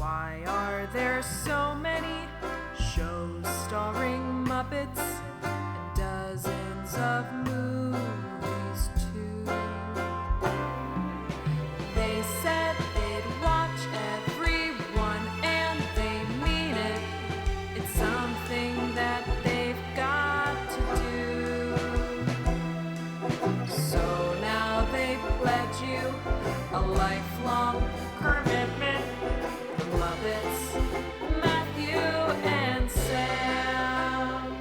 Why are there so many shows starring Muppets and dozens of movies too? They said they'd watch everyone and they mean it. It's something that they've got to do. So now they've pledged you a lifelong commitment. The Muppets, Matthew and Sam.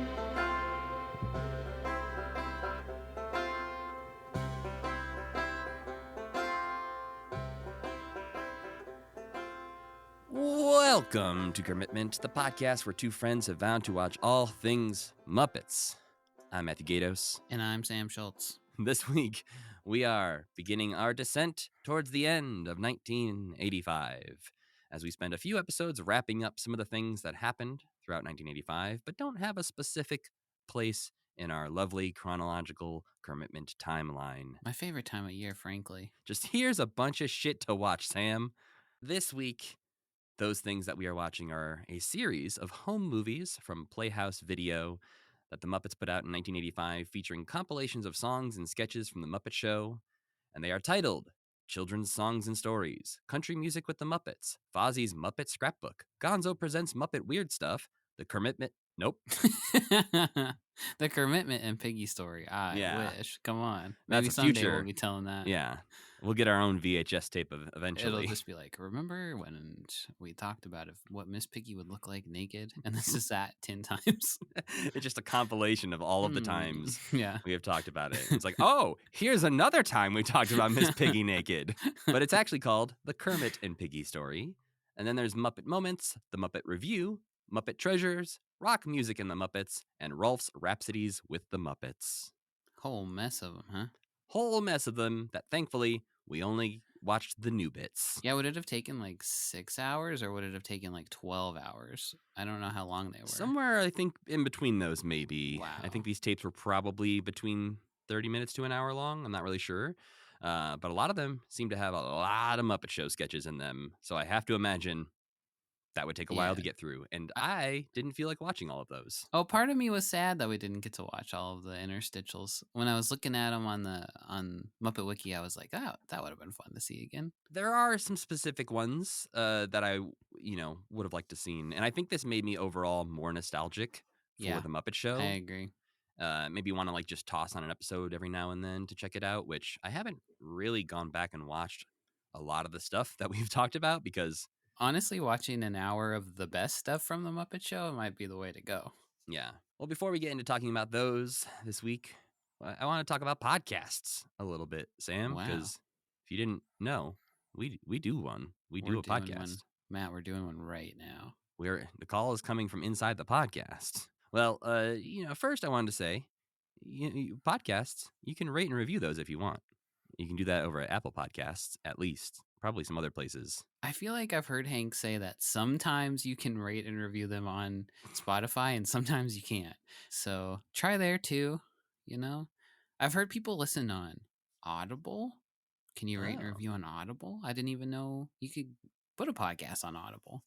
Welcome to Kermitment, the podcast where two friends have vowed to watch all things Muppets. I'm Matthew Gatos. And I'm Sam Schultz. This week, we are beginning our descent towards the end of 1985, as we spend a few episodes wrapping up some of the things that happened throughout 1985, but don't have a specific place in our lovely chronological Kermitment timeline. My favorite time of year, frankly. Just here's a bunch of shit to watch, Sam. This week, those things that we are watching are a series of home movies from Playhouse Video that the Muppets put out in 1985, featuring compilations of songs and sketches from the Muppet Show, and they are titled Children's Songs and Stories, Country Music with the Muppets, Fozzie's Muppet Scrapbook, Gonzo Presents Muppet Weird Stuff, The Kermitment, nope. The Kermitment and Piggy story. I wish. Come on. Maybe That's someday future. we'll be telling that. Yeah, we'll get our own VHS tape eventually. It'll just be like, remember when we talked about what Miss Piggy would look like naked? And this is that 10 times. It's just a compilation of all of the times Yeah. we have talked about it. It's like, oh, here's another time we talked about Miss Piggy naked. But it's actually called The Kermit and Piggy Story. And then there's Muppet Moments, The Muppet Review, Muppet Treasures, Rock Music in the Muppets, and Rolf's Rhapsodies with the Muppets. Whole mess of them, huh? Whole mess of them that thankfully we only watched the new bits. Yeah, would it have taken like 6 hours or would it have taken like 12 hours? I don't know how long they were. Somewhere, I think, in between those, maybe. Wow. I think these tapes were probably between 30 minutes to an hour long. I'm not really sure. But a lot of them seem to have a lot of Muppet Show sketches in them. So I have to imagine that would take a while to get through. And I didn't feel like watching all of those. Oh, part of me was sad that we didn't get to watch all of the interstitals. When I was looking at them on Muppet Wiki, I was like, oh, that would have been fun to see again. There are some specific ones that I, would have liked to seen. And I think this made me overall more nostalgic for the Muppet Show. I agree. Maybe want to like just toss on an episode every now and then to check it out, which I haven't really gone back and watched a lot of the stuff that we've talked about because honestly, watching an hour of the best stuff from the Muppet Show might be the way to go. Yeah. Well, before we get into talking about those this week, I want to talk about podcasts a little bit, Sam, because if you didn't know, we do one. We're do a podcast. Matt, we're doing one right now. The call is coming from inside the podcast. Well, first I wanted to say, podcasts, you can rate and review those if you want. You can do that over at Apple Podcasts, at least. Probably some other places. I feel like I've heard Hank say that sometimes you can rate and review them on Spotify and sometimes you can't. So try there too, I've heard people listen on Audible. Can you rate and review on Audible? I didn't even know you could put a podcast on Audible.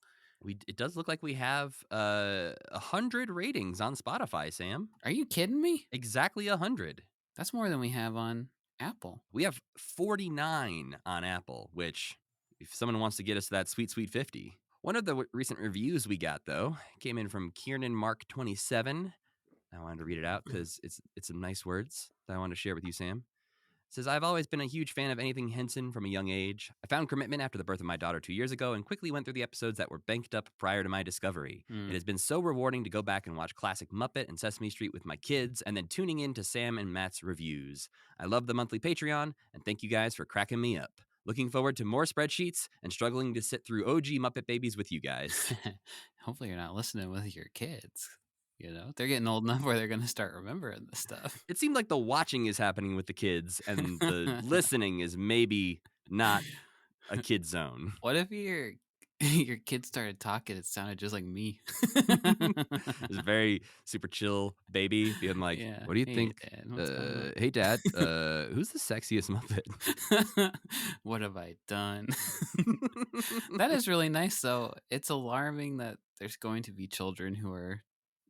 It does look like we have 100 ratings on Spotify, Sam. Are you kidding me? Exactly 100. That's more than we have on Apple. We have 49 on Apple, which if someone wants to get us to that sweet 50. One of the recent reviews we got, though, came in from Kiernan Mark 27. I wanted to read it out because it's some nice words that I want to share with you, Sam. It says, I've always been a huge fan of anything Henson from a young age. I found Kermitment after the birth of my daughter 2 years ago and quickly went through the episodes that were banked up prior to my discovery. It has been so rewarding to go back and watch classic Muppet and Sesame Street with my kids and then tuning in to Sam and Matt's reviews. I love the monthly Patreon and thank you guys for cracking me up. Looking forward to more spreadsheets and struggling to sit through OG Muppet Babies with you guys. Hopefully you're not listening with your kids. They're getting old enough where they're going to start remembering this stuff. It seemed like the watching is happening with the kids and the listening is maybe not a kid zone. What if your Your kid started talking. It sounded just like me. It's a very super chill baby being like, Yeah. "What do you Hey, think? Dad, what's going on? Hey, Dad, who's the sexiest Muppet?" What have I done? That is really nice, though. It's alarming that there's going to be children who are,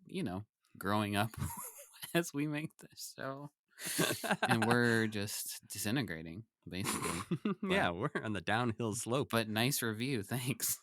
you know, growing up as we make this show. And we're just disintegrating, basically. Yeah, we're on the downhill slope. But nice review. Thanks.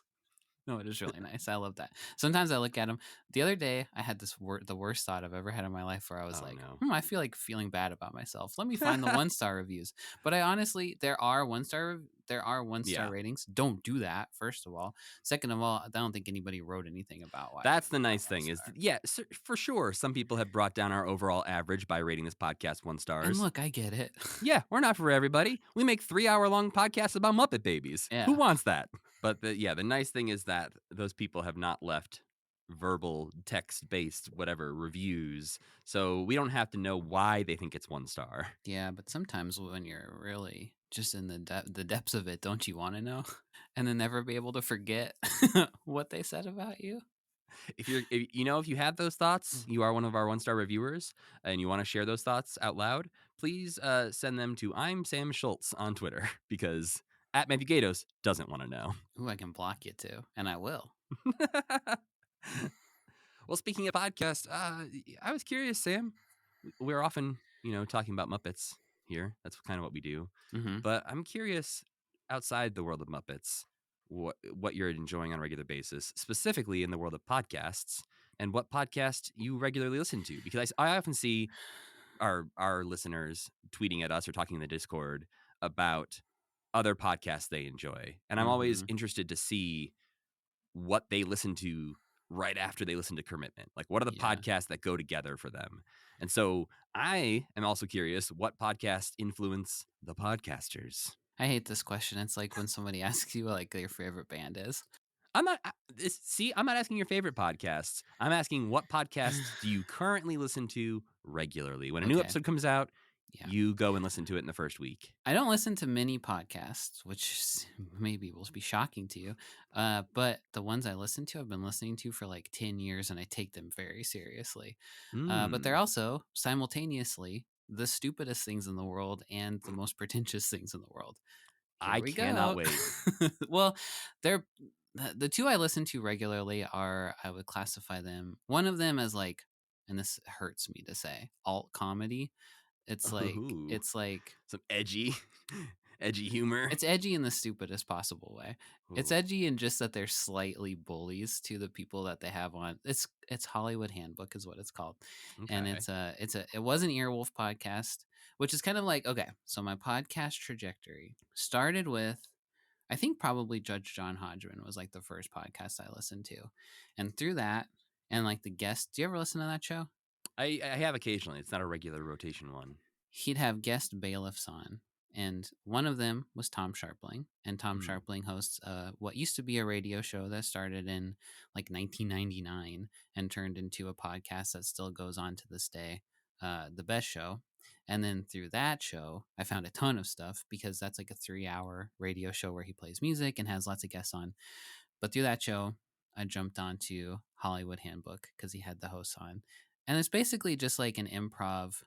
No, it is really nice. I love that. Sometimes I look at them. The other day, I had this the worst thought I've ever had in my life, where I was Oh, like, no. I feel like feeling bad about myself. Let me find the 1-star reviews. But I honestly, there are 1-star Yeah. ratings. Don't do that. First of all. Second of all, I don't think anybody wrote anything about why. That's the it's not nice thing is, 1-star. yeah, for sure. Some people have brought down our overall average by rating this podcast 1 stars. And look, I get it. Yeah, we're not for everybody. We make 3-hour-long podcasts about Muppet babies. Yeah. Who wants that? But the nice thing is that those people have not left verbal, text-based, whatever, reviews. So we don't have to know why they think it's 1 star. Yeah, but sometimes when you're really just in the depths of it, don't you want to know? And then never be able to forget what they said about you? If you have those thoughts, you are one of our 1-star reviewers, and you want to share those thoughts out loud, please send them to I'm Sam Schultz on Twitter, because at Matthew Gatos doesn't want to know. Ooh, I can block you too, and I will. Well, speaking of podcasts, I was curious, Sam. We're often, talking about Muppets here. That's kind of what we do. Mm-hmm. But I'm curious, outside the world of Muppets, what you're enjoying on a regular basis, specifically in the world of podcasts, and what podcast you regularly listen to. Because I often see our listeners tweeting at us or talking in the Discord about other podcasts they enjoy. And I'm always Mhm. interested to see what they listen to right after they listen to Kermitment. Like, what are the Yeah. podcasts that go together for them? And so I am also curious, what podcasts influence the podcasters? I hate this question. It's like when somebody asks you what, like, your favorite band is. I'm not asking your favorite podcasts. I'm asking, what podcasts do you currently listen to regularly? When a new Okay. episode comes out, Yeah. you go and listen to it in the first week. I don't listen to many podcasts, which maybe will be shocking to you. But the ones I listen to, I've been listening to for like 10 years, and I take them very seriously. But they're also simultaneously the stupidest things in the world and the most pretentious things in the world. Here I we cannot go. wait. Well, they're the two I listen to regularly are, I would classify them, one of them as like, and this hurts me to say, alt comedy. It's Ooh. like Some edgy humor. it's edgy in the stupidest possible way. It's Ooh. edgy in just that they're slightly bullies to the people that they have on. It's Hollywood Handbook is what it's called. And Okay. it was an Earwolf podcast, which is kind of like, okay, so my podcast trajectory started with, I think probably Judge John Hodgman was like the first podcast I listened to. And through that, and like the guests, do you ever listen to that show? I have occasionally. It's not a regular rotation one. He'd have guest bailiffs on, and one of them was Tom Sharpling. And Tom Sharpling hosts what used to be a radio show that started in like 1999 and turned into a podcast that still goes on to this day, The Best Show. And then through that show, I found a ton of stuff, because that's like a 3-hour radio show where he plays music and has lots of guests on. But through that show, I jumped onto Hollywood Handbook because he had the hosts on. And it's basically just like an improv.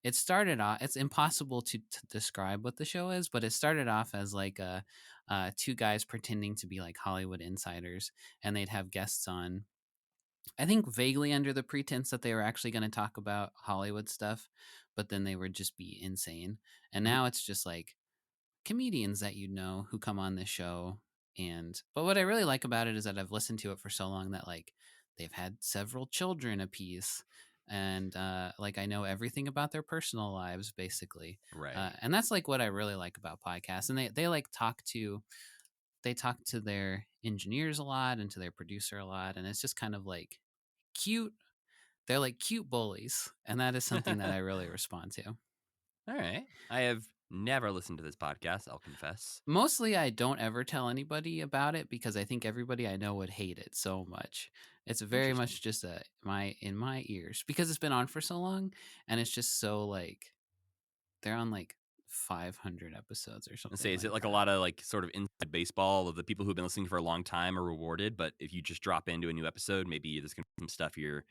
It started off, it's impossible to describe what the show is, but it started off as like two guys pretending to be like Hollywood insiders, and they'd have guests on, I think vaguely under the pretense that they were actually going to talk about Hollywood stuff, but then they would just be insane. And now it's just like comedians that you know who come on this show. But what I really like about it is that I've listened to it for so long that like they've had several children apiece, and like I know everything about their personal lives basically. Right. And that's like what I really like about podcasts. And they like talk to their engineers a lot and to their producer a lot, and it's just kind of like cute. They're like cute bullies, and that is something that I really respond to. All right. I have never listened to this podcast, I'll confess. Mostly I don't ever tell anybody about it, because I think everybody I know would hate it so much. It's very much just in my ears, because it's been on for so long, and it's just so like, they're on like 500 episodes or something. And say, is it like that. a lot of like sort of inside baseball of the people who've been listening for a long time are rewarded, but if you just drop into a new episode, maybe there's gonna be some stuff you're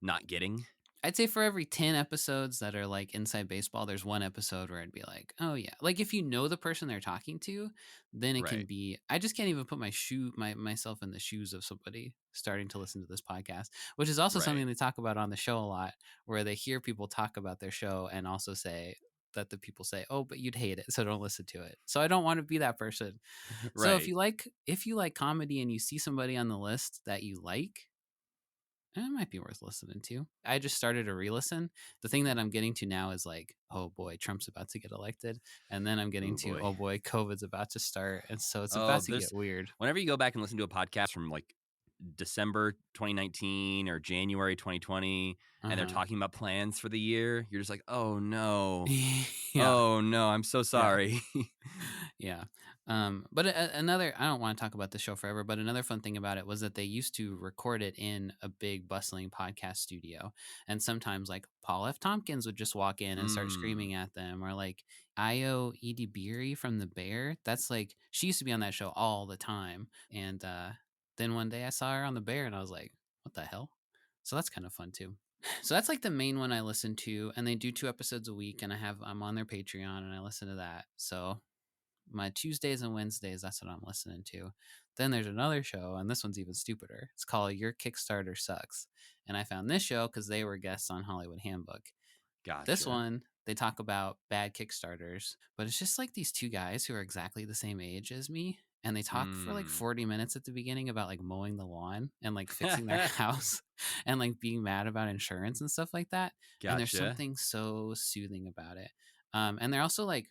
not getting? I'd say for every 10 episodes that are like inside baseball, there's one episode where I'd be like, oh yeah. Like if you know the person they're talking to, then it can Right. be, I just can't even put myself in the shoes of somebody starting to listen to this podcast, which is also Right. something they talk about on the show a lot, where they hear people talk about their show and also say that the people say, oh, but you'd hate it, so don't listen to it. So I don't want to be that person. So Right. if you like comedy and you see somebody on the list that you like, it might be worth listening to. I just started a re-listen. The thing that I'm getting to now is like, oh boy, Trump's about to get elected, and then I'm getting to, oh boy, COVID's about to start, and so it's about to get weird. Whenever you go back and listen to a podcast from like December 2019 or January 2020, and they're talking about plans for the year, you're just like, oh no. Yeah. Oh no, I'm so sorry. Yeah. But another, I don't want to talk about the show forever, but another fun thing about it was that they used to record it in a big bustling podcast studio. And sometimes like Paul F. Tompkins would just walk in and start screaming at them, or like Io Edibiri from The Bear. That's like, she used to be on that show all the time. And then one day I saw her on The Bear and I was like, what the hell? So that's kind of fun too. So that's like the main one I listen to, and they do 2 episodes a week, and I'm on their Patreon and I listen to that. So my Tuesdays and Wednesdays, that's what I'm listening to. Then there's another show, and this one's even stupider. It's called Your Kickstarter Sucks. And I found this show because they were guests on Hollywood Handbook. Gotcha. This one, they talk about bad Kickstarters, but it's just like these 2 guys who are exactly the same age as me. And they talk for like 40 minutes at the beginning about like mowing the lawn and like fixing their house and like being mad about insurance and stuff like that. Gotcha. And there's something so soothing about it. And they're also like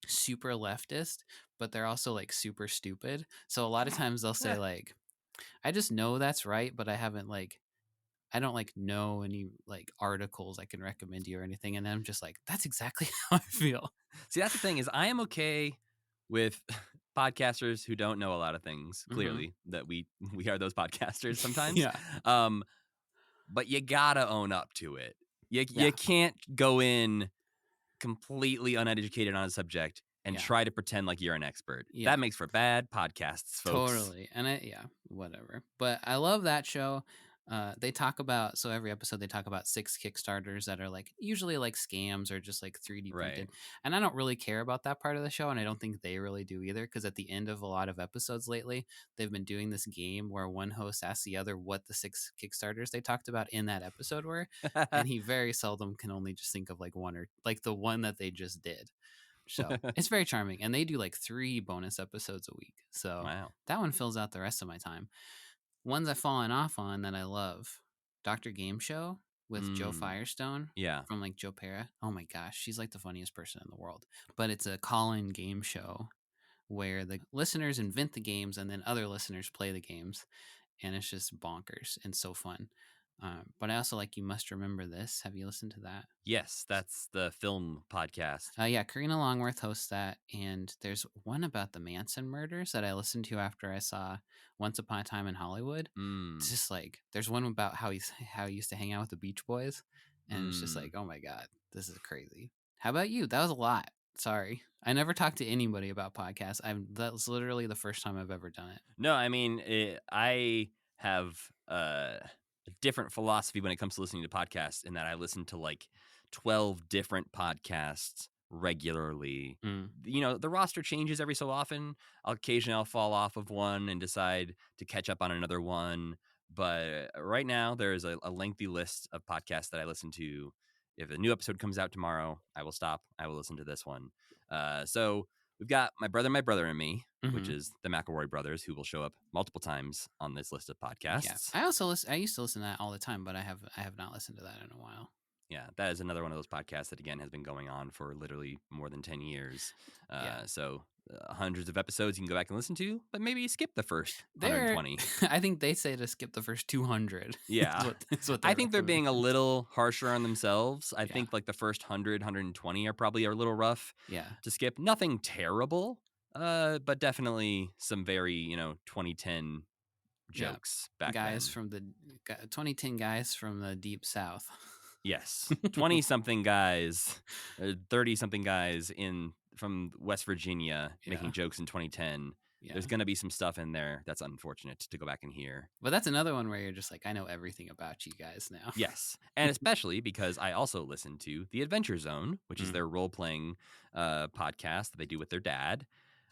super leftist, but they're also like super stupid. So a lot of times they'll say like, I just know that's right, but I don't like know any like articles I can recommend you or anything. And I'm just like, that's exactly how I feel. See, that's the thing is I am okay with podcasters who don't know a lot of things. Clearly that we are those podcasters sometimes. Yeah. But you gotta own up to it. You can't go in completely uneducated on a subject and try to pretend like you're an expert. That makes for bad podcasts, folks. Totally. And whatever. But I love that show. They talk about, so every episode they talk about 6 Kickstarters that are like usually like scams or just like 3D printed. Right. And I don't really care about that part of the show, and I don't think they really do either, because at the end of a lot of episodes lately, they've been doing this game where one host asks the other what the 6 Kickstarters they talked about in that episode were, and he very seldom can only just think of like one, or like the one that they just did. So it's very charming, and they do like 3 bonus episodes a week. So that one fills out the rest of my time. Ones I've fallen off on that I love: Dr. Game Show with Joe Firestone. Yeah. From like Joe Pera. Oh my gosh, she's like the funniest person in the world. But it's a call-in game show where the listeners invent the games and then other listeners play the games, and it's just bonkers and so fun. But I also like You Must Remember This. Have you listened to that? Yes, that's the film podcast. Yeah, Karina Longworth hosts that, and there's one about the Manson murders that I listened to after I saw Once Upon a Time in Hollywood. It's just like, there's one about how he used to hang out with the Beach Boys, and it's just like, oh my god, this is crazy. How about you? That was a lot. Sorry, I never talked to anybody about podcasts. That was literally the first time I've ever done it. No, I mean, I have a different philosophy when it comes to listening to podcasts, in that I listen to like 12 different podcasts regularly. You know, the roster changes every so often. Occasionally I'll fall off of one and decide to catch up on another one. But right now there is a lengthy list of podcasts that I listen to. If a new episode comes out tomorrow, I will stop. I will listen to this one. So we've got My Brother and Me, which is the McElroy brothers, who will show up multiple times on this list of podcasts. Yeah. I used to listen to that all the time, but I have not listened to that in a while. Yeah, that is another one of those podcasts that, again, has been going on for literally more than 10 years. So hundreds of episodes you can go back and listen to, but maybe skip the first 120. I think they say to skip the first 200. Yeah. That's what I think they're being a little harsher on themselves. I think like the first 100, 120 are probably a little rough to skip. Nothing terrible, but definitely some very, 2010 jokes back guys then. From the 2010 guys from the deep south. Yes, 20-something guys, 30-something guys in from West Virginia making Yeah. jokes in 2010. Yeah. There's going to be some stuff in there that's unfortunate to go back and hear. But that's another one where you're just like, I know everything about you guys now. Yes. And especially because I also listen to The Adventure Zone, which is their role-playing podcast that they do with their dad.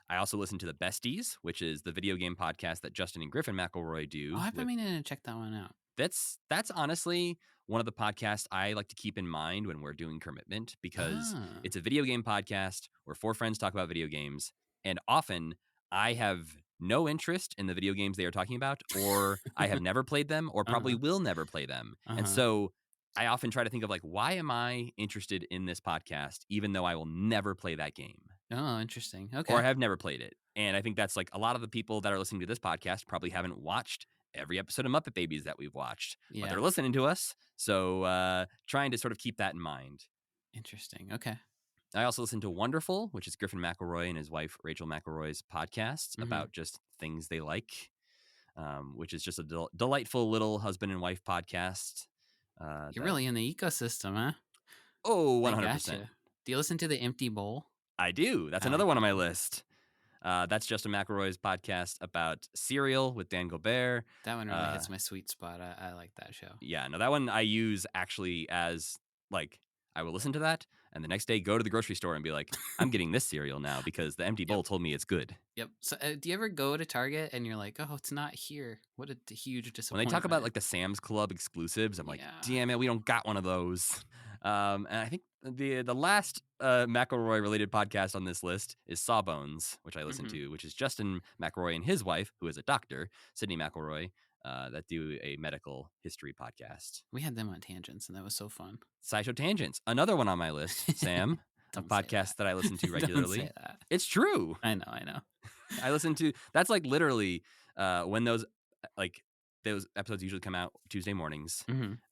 I also listen to The Besties, which is the video game podcast that Justin and Griffin McElroy do. Oh, I've been meaning to check that one out. That's honestly one of the podcasts I like to keep in mind when we're doing Kermitment, because it's a video game podcast where four friends talk about video games, and often I have no interest in the video games they are talking about, or I have never played them, or probably will never play them. And so I often try to think of like, why am I interested in this podcast, even though I will never play that game? Oh, interesting. Okay. Or I have never played it. And I think that's like a lot of the people that are listening to this podcast probably haven't watched every episode of Muppet Babies that we've watched, but they're listening to us. So trying to sort of keep that in mind. Interesting. Okay. I also listen to Wonderful, which is Griffin McElroy and his wife Rachel McElroy's podcast about just things they like, which is just a delightful little husband and wife podcast. You're really in the ecosystem, huh? Oh, 100%. Gotcha. Do you listen to The Empty Bowl? I do. That's another one on my list. That's Justin McElroy's podcast about cereal with Dan Gobert. That one really hits my sweet spot. I like that show. Yeah, no, that one I use actually as like, I will listen to that and the next day go to the grocery store and be like, I'm getting this cereal now because the Empty Bowl told me it's good. Yep. So do you ever go to Target and you're like, oh, it's not here? What a huge disappointment. When they talk about like the Sam's Club exclusives, I'm like, damn it, we don't got one of those. And I think the last McElroy related podcast on this list is Sawbones, which I listen to, which is Justin McElroy and his wife, who is a doctor, Sydney McElroy, that do a medical history podcast. We had them on Tangents, and that was so fun. SciShow Tangents, another one on my list, Sam, a podcast that I listen to regularly. Don't say that. It's true. I know. I listen to, that's like literally when those episodes usually come out Tuesday mornings.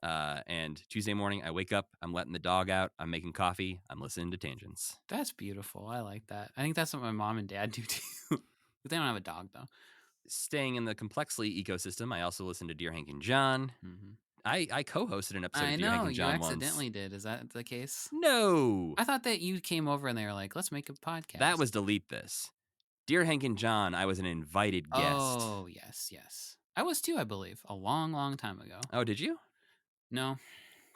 And Tuesday morning, I wake up, I'm letting the dog out, I'm making coffee, I'm listening to Tangents. That's beautiful. I like that. I think that's what my mom and dad do too. They don't have a dog though. Staying in the Complexly ecosystem, I also listen to Dear Hank and John. I co-hosted an episode of Dear Hank and John once. I know, you accidentally did. Is that the case? No. I thought that you came over and they were like, let's make a podcast. That was Delete This. Dear Hank and John, I was an invited guest. Oh, yes. I was too, I believe, a long, long time ago. Oh, did you? No.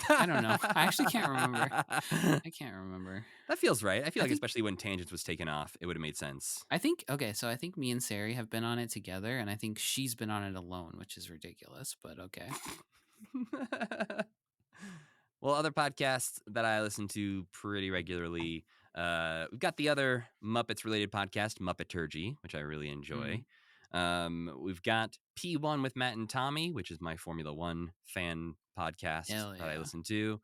I don't know. I actually can't remember. I can't remember. That feels right. I feel like especially when Tangents was taken off, it would have made sense. I think me and Sari have been on it together, and I think she's been on it alone, which is ridiculous, but okay. Well, other podcasts that I listen to pretty regularly, we've got the other Muppets-related podcast, Muppeturgy, which I really enjoy. We've got P1 with Matt and Tommy, which is my Formula One fan podcast that I listen to.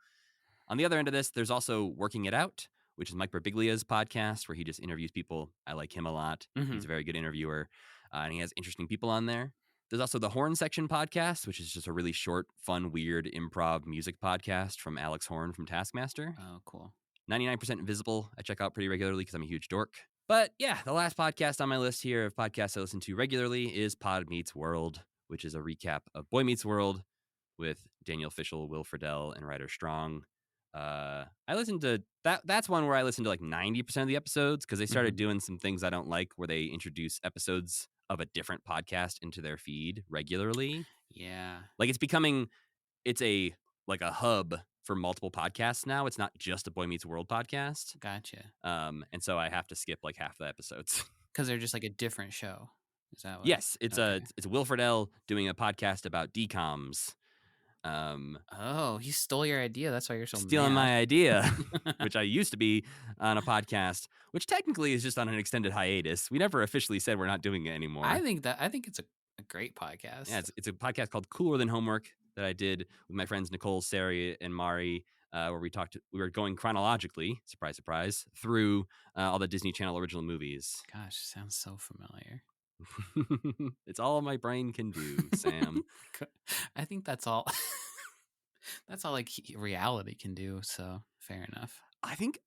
On the other end of this, there's also Working It Out, which is Mike Birbiglia's podcast, where he just interviews people. I like him a lot. He's a very good interviewer, and he has interesting people on there. There's also the Horn Section podcast, which is just a really short, fun, weird improv music podcast from Alex Horn from Taskmaster. Oh, cool. 99% Invisible, I check out pretty regularly because I'm a huge dork. But yeah, the last podcast on my list here of podcasts I listen to regularly is Pod Meets World, which is a recap of Boy Meets World with Daniel Fishel, Will Friedle, and Ryder Strong. I listen to that. That's one where I listen to like 90% of the episodes because they started doing some things I don't like, where they introduce episodes of a different podcast into their feed regularly. Yeah. Like it's a hub for multiple podcasts now. It's not just a Boy Meets World podcast. Gotcha. And so I have to skip like half the episodes. Because they're just like a different show. Is that what? Yes, it's Will Friedle doing a podcast about DComs. Oh, he stole your idea. That's why you're so stealing mad. my idea, which I used to be on a podcast, which technically is just on an extended hiatus. We never officially said we're not doing it anymore. I think it's a great podcast. Yeah, it's a podcast called Cooler Than Homework that I did with my friends Nicole, Sari, and Mari, where we were going chronologically, surprise, surprise, through all the Disney Channel original movies. Gosh, sounds so familiar. It's all my brain can do, Sam. I think that's all. That's all like reality can do. So fair enough. I think,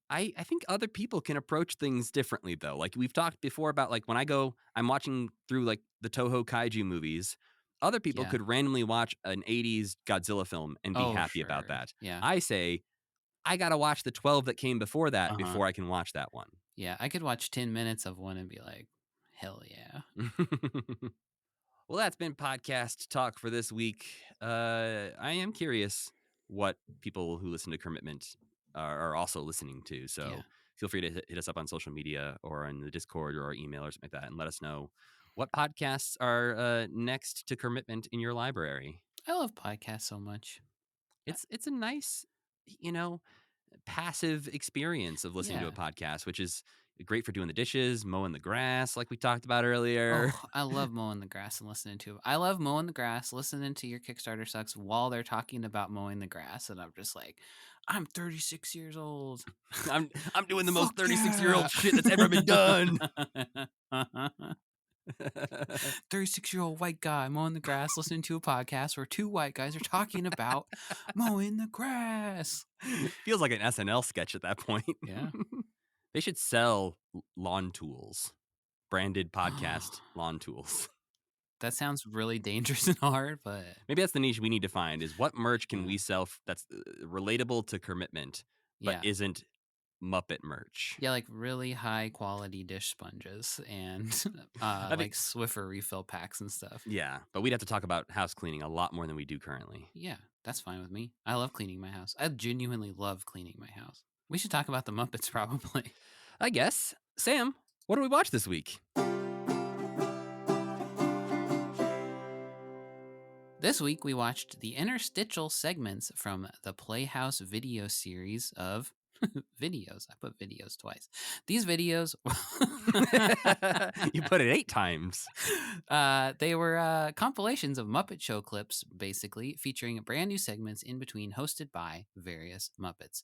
I think other people can approach things differently though. Like we've talked before about like when I'm watching through like the Toho Kaiju movies, other people could randomly watch an 80s Godzilla film and be happy about that. Yeah. I say, I got to watch the 12 that came before that Uh-huh. before I can watch that one. Yeah, I could watch 10 minutes of one and be like, hell yeah. Well, that's been podcast talk for this week. I am curious what people who listen to Kermitment are also listening to. So Yeah. feel free to hit us up on social media or on the Discord or our email or something like that and let us know what podcasts are next to Kermitment in your library. I love podcasts so much. It's a nice, passive experience of listening to a Yeah. podcast, which is great for doing the dishes, mowing the grass, like we talked about earlier. Oh, I love mowing the grass and listening to it. I love mowing the grass, listening to your Kickstarter sucks while they're talking about mowing the grass, and I'm just like, I'm 36 years old. I'm doing the most Fuck 36-year-old yeah. shit that's ever been done. 36-year-old white guy mowing the grass, listening to a podcast where two white guys are talking about mowing the grass. Feels like an SNL sketch at that point. Yeah. They should sell lawn tools, branded podcast lawn tools. That sounds really dangerous and hard, but Maybe that's the niche we need to find is what merch can Yeah. we sell that's relatable to Kermitment, but yeah. isn't Muppet merch. Yeah, like really high quality dish sponges and like Swiffer refill packs and stuff. Yeah, but we'd have to talk about house cleaning a lot more than we do currently. Yeah, that's fine with me. I love cleaning my house. I genuinely love cleaning my house. We should talk about the Muppets probably. I guess. Sam, what do we watch this week? This week we watched the interstitial segments from the Playhouse video series of videos. I put videos twice. These videos You put it 8 times. They were compilations of Muppet Show clips, basically, featuring brand new segments in between, hosted by various Muppets.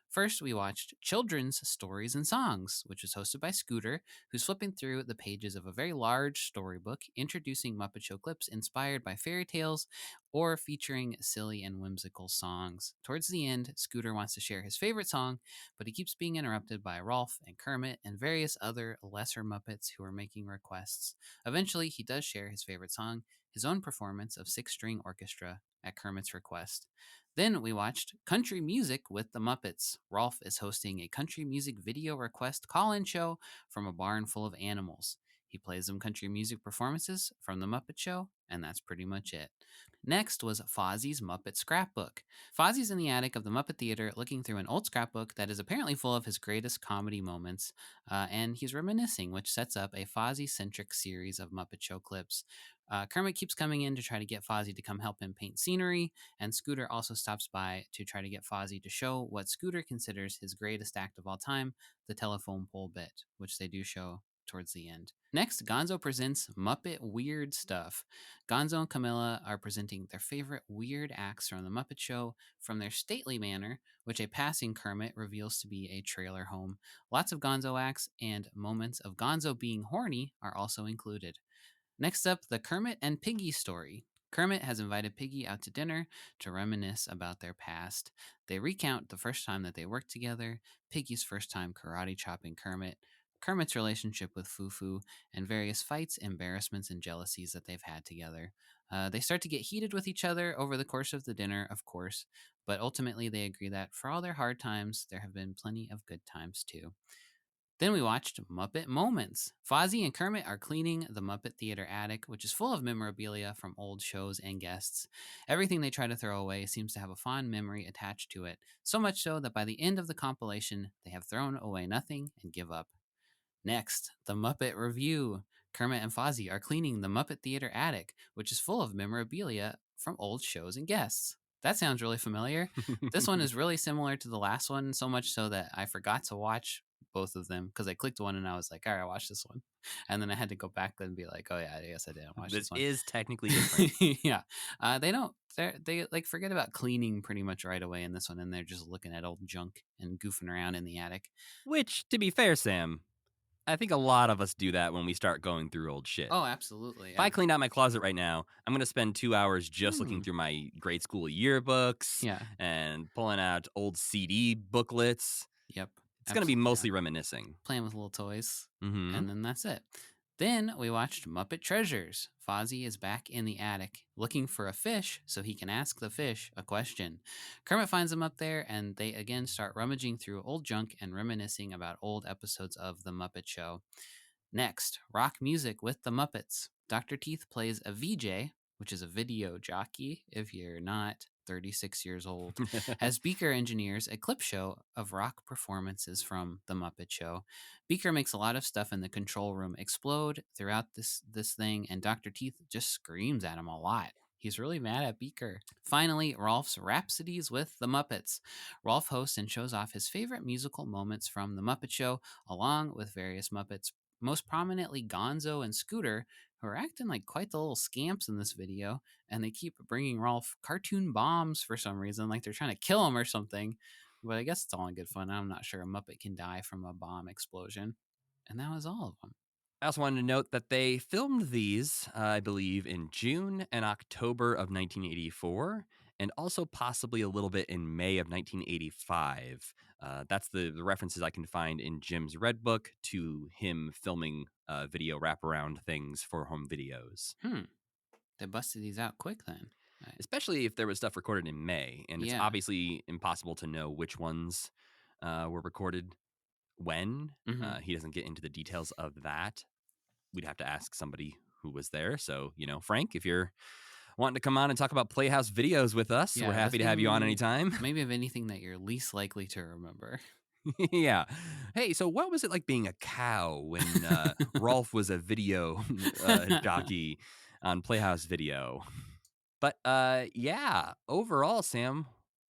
First, we watched Children's Stories and Songs, which was hosted by Scooter, who's flipping through the pages of a very large storybook introducing Muppet Show clips inspired by fairy tales or featuring silly and whimsical songs. Towards the end, Scooter wants to share his favorite song, but he keeps being interrupted by Rolf and Kermit and various other lesser Muppets who are making requests. Eventually, he does share his favorite song, his own performance of six-string orchestra at Kermit's request. Then we watched Country Music with the Muppets. Rolf is hosting a country music video request call-in show from a barn full of animals. He plays them country music performances from the Muppet Show, and that's pretty much it. Next was Fozzie's Muppet Scrapbook. Fozzie's in the attic of the Muppet Theater looking through an old scrapbook that is apparently full of his greatest comedy moments, and he's reminiscing, which sets up a Fozzie-centric series of Muppet Show clips. Kermit keeps coming in to try to get Fozzie to come help him paint scenery, and Scooter also stops by to try to get Fozzie to show what Scooter considers his greatest act of all time, the telephone pole bit, which they do show towards the end. Next, Gonzo presents Muppet Weird Stuff. Gonzo and Camilla are presenting their favorite weird acts from the Muppet Show from their stately manor, which a passing Kermit reveals to be a trailer home. Lots of Gonzo acts and moments of Gonzo being horny are also included. Next up, the Kermit and Piggy story. Kermit has invited Piggy out to dinner to reminisce about their past. They recount the first time that they worked together, Piggy's first time karate chopping Kermit, Kermit's relationship with Foo-Foo, and various fights, embarrassments, and jealousies that they've had together. They start to get heated with each other over the course of the dinner, of course, but ultimately they agree that for all their hard times, there have been plenty of good times too. Then we watched Muppet Moments. Fozzie and Kermit are cleaning the Muppet Theater attic, which is full of memorabilia from old shows and guests. Everything they try to throw away seems to have a fond memory attached to it, so much so that by the end of the compilation, they have thrown away nothing and give up. Next, the Muppet Review. Kermit and Fozzie are cleaning the Muppet Theater attic, which is full of memorabilia from old shows and guests. That sounds really familiar. This one is really similar to the last one, so much so that I forgot to watch both of them because I clicked one and I was like, all right, watch this one. And then I had to go back and be like, oh yeah, I guess I didn't watch this one. This is technically different. Yeah. They like forget about cleaning pretty much right away in this one, and they're just looking at old junk and goofing around in the attic. Which, to be fair, Sam, I think a lot of us do that when we start going through old shit. Oh, absolutely. If I cleaned out my closet right now, I'm going to spend 2 hours just looking through my grade school yearbooks and pulling out old CD booklets. Yep. It's going to be mostly reminiscing. Playing with little toys. Mm-hmm. And then that's it. Then we watched Muppet Treasures. Fozzie is back in the attic looking for a fish so he can ask the fish a question. Kermit finds him up there, and they again start rummaging through old junk and reminiscing about old episodes of The Muppet Show. Next, rock music with the Muppets. Dr. Teeth plays a VJ, which is a video jockey if you're not 36 years old, as Beaker engineers a clip show of rock performances from The Muppet Show. Beaker makes a lot of stuff in the control room explode throughout this thing, and Dr. Teeth just screams at him a lot. He's really mad at Beaker. Finally, Rolf's Rhapsodies with the Muppets. Rolf hosts and shows off his favorite musical moments from The Muppet Show, along with various Muppets, most prominently Gonzo and Scooter, who are acting like quite the little scamps in this video, and they keep bringing Rolf cartoon bombs for some reason, like they're trying to kill him or something. But I guess it's all in good fun. I'm not sure a Muppet can die from a bomb explosion. And that was all of them. I also wanted to note that they filmed these, I believe, in June and October of 1984, and also possibly a little bit in May of 1985. That's the references I can find in Jim's Red Book to him filming video wraparound things for home videos. They busted these out quick then. Especially if there was stuff recorded in May, and it's Yeah. obviously impossible to know which ones were recorded when. He doesn't get into the details of that. We'd have to ask somebody who was there. So, Frank, if you're wanting to come on and talk about Playhouse videos with us, Yeah, we're the happy to have you on thing- anytime. Maybe of anything that you're least likely to remember. Yeah. Hey, so what was it like being a cow when Rolf was a video jockey on Playhouse Video? But yeah, overall, Sam,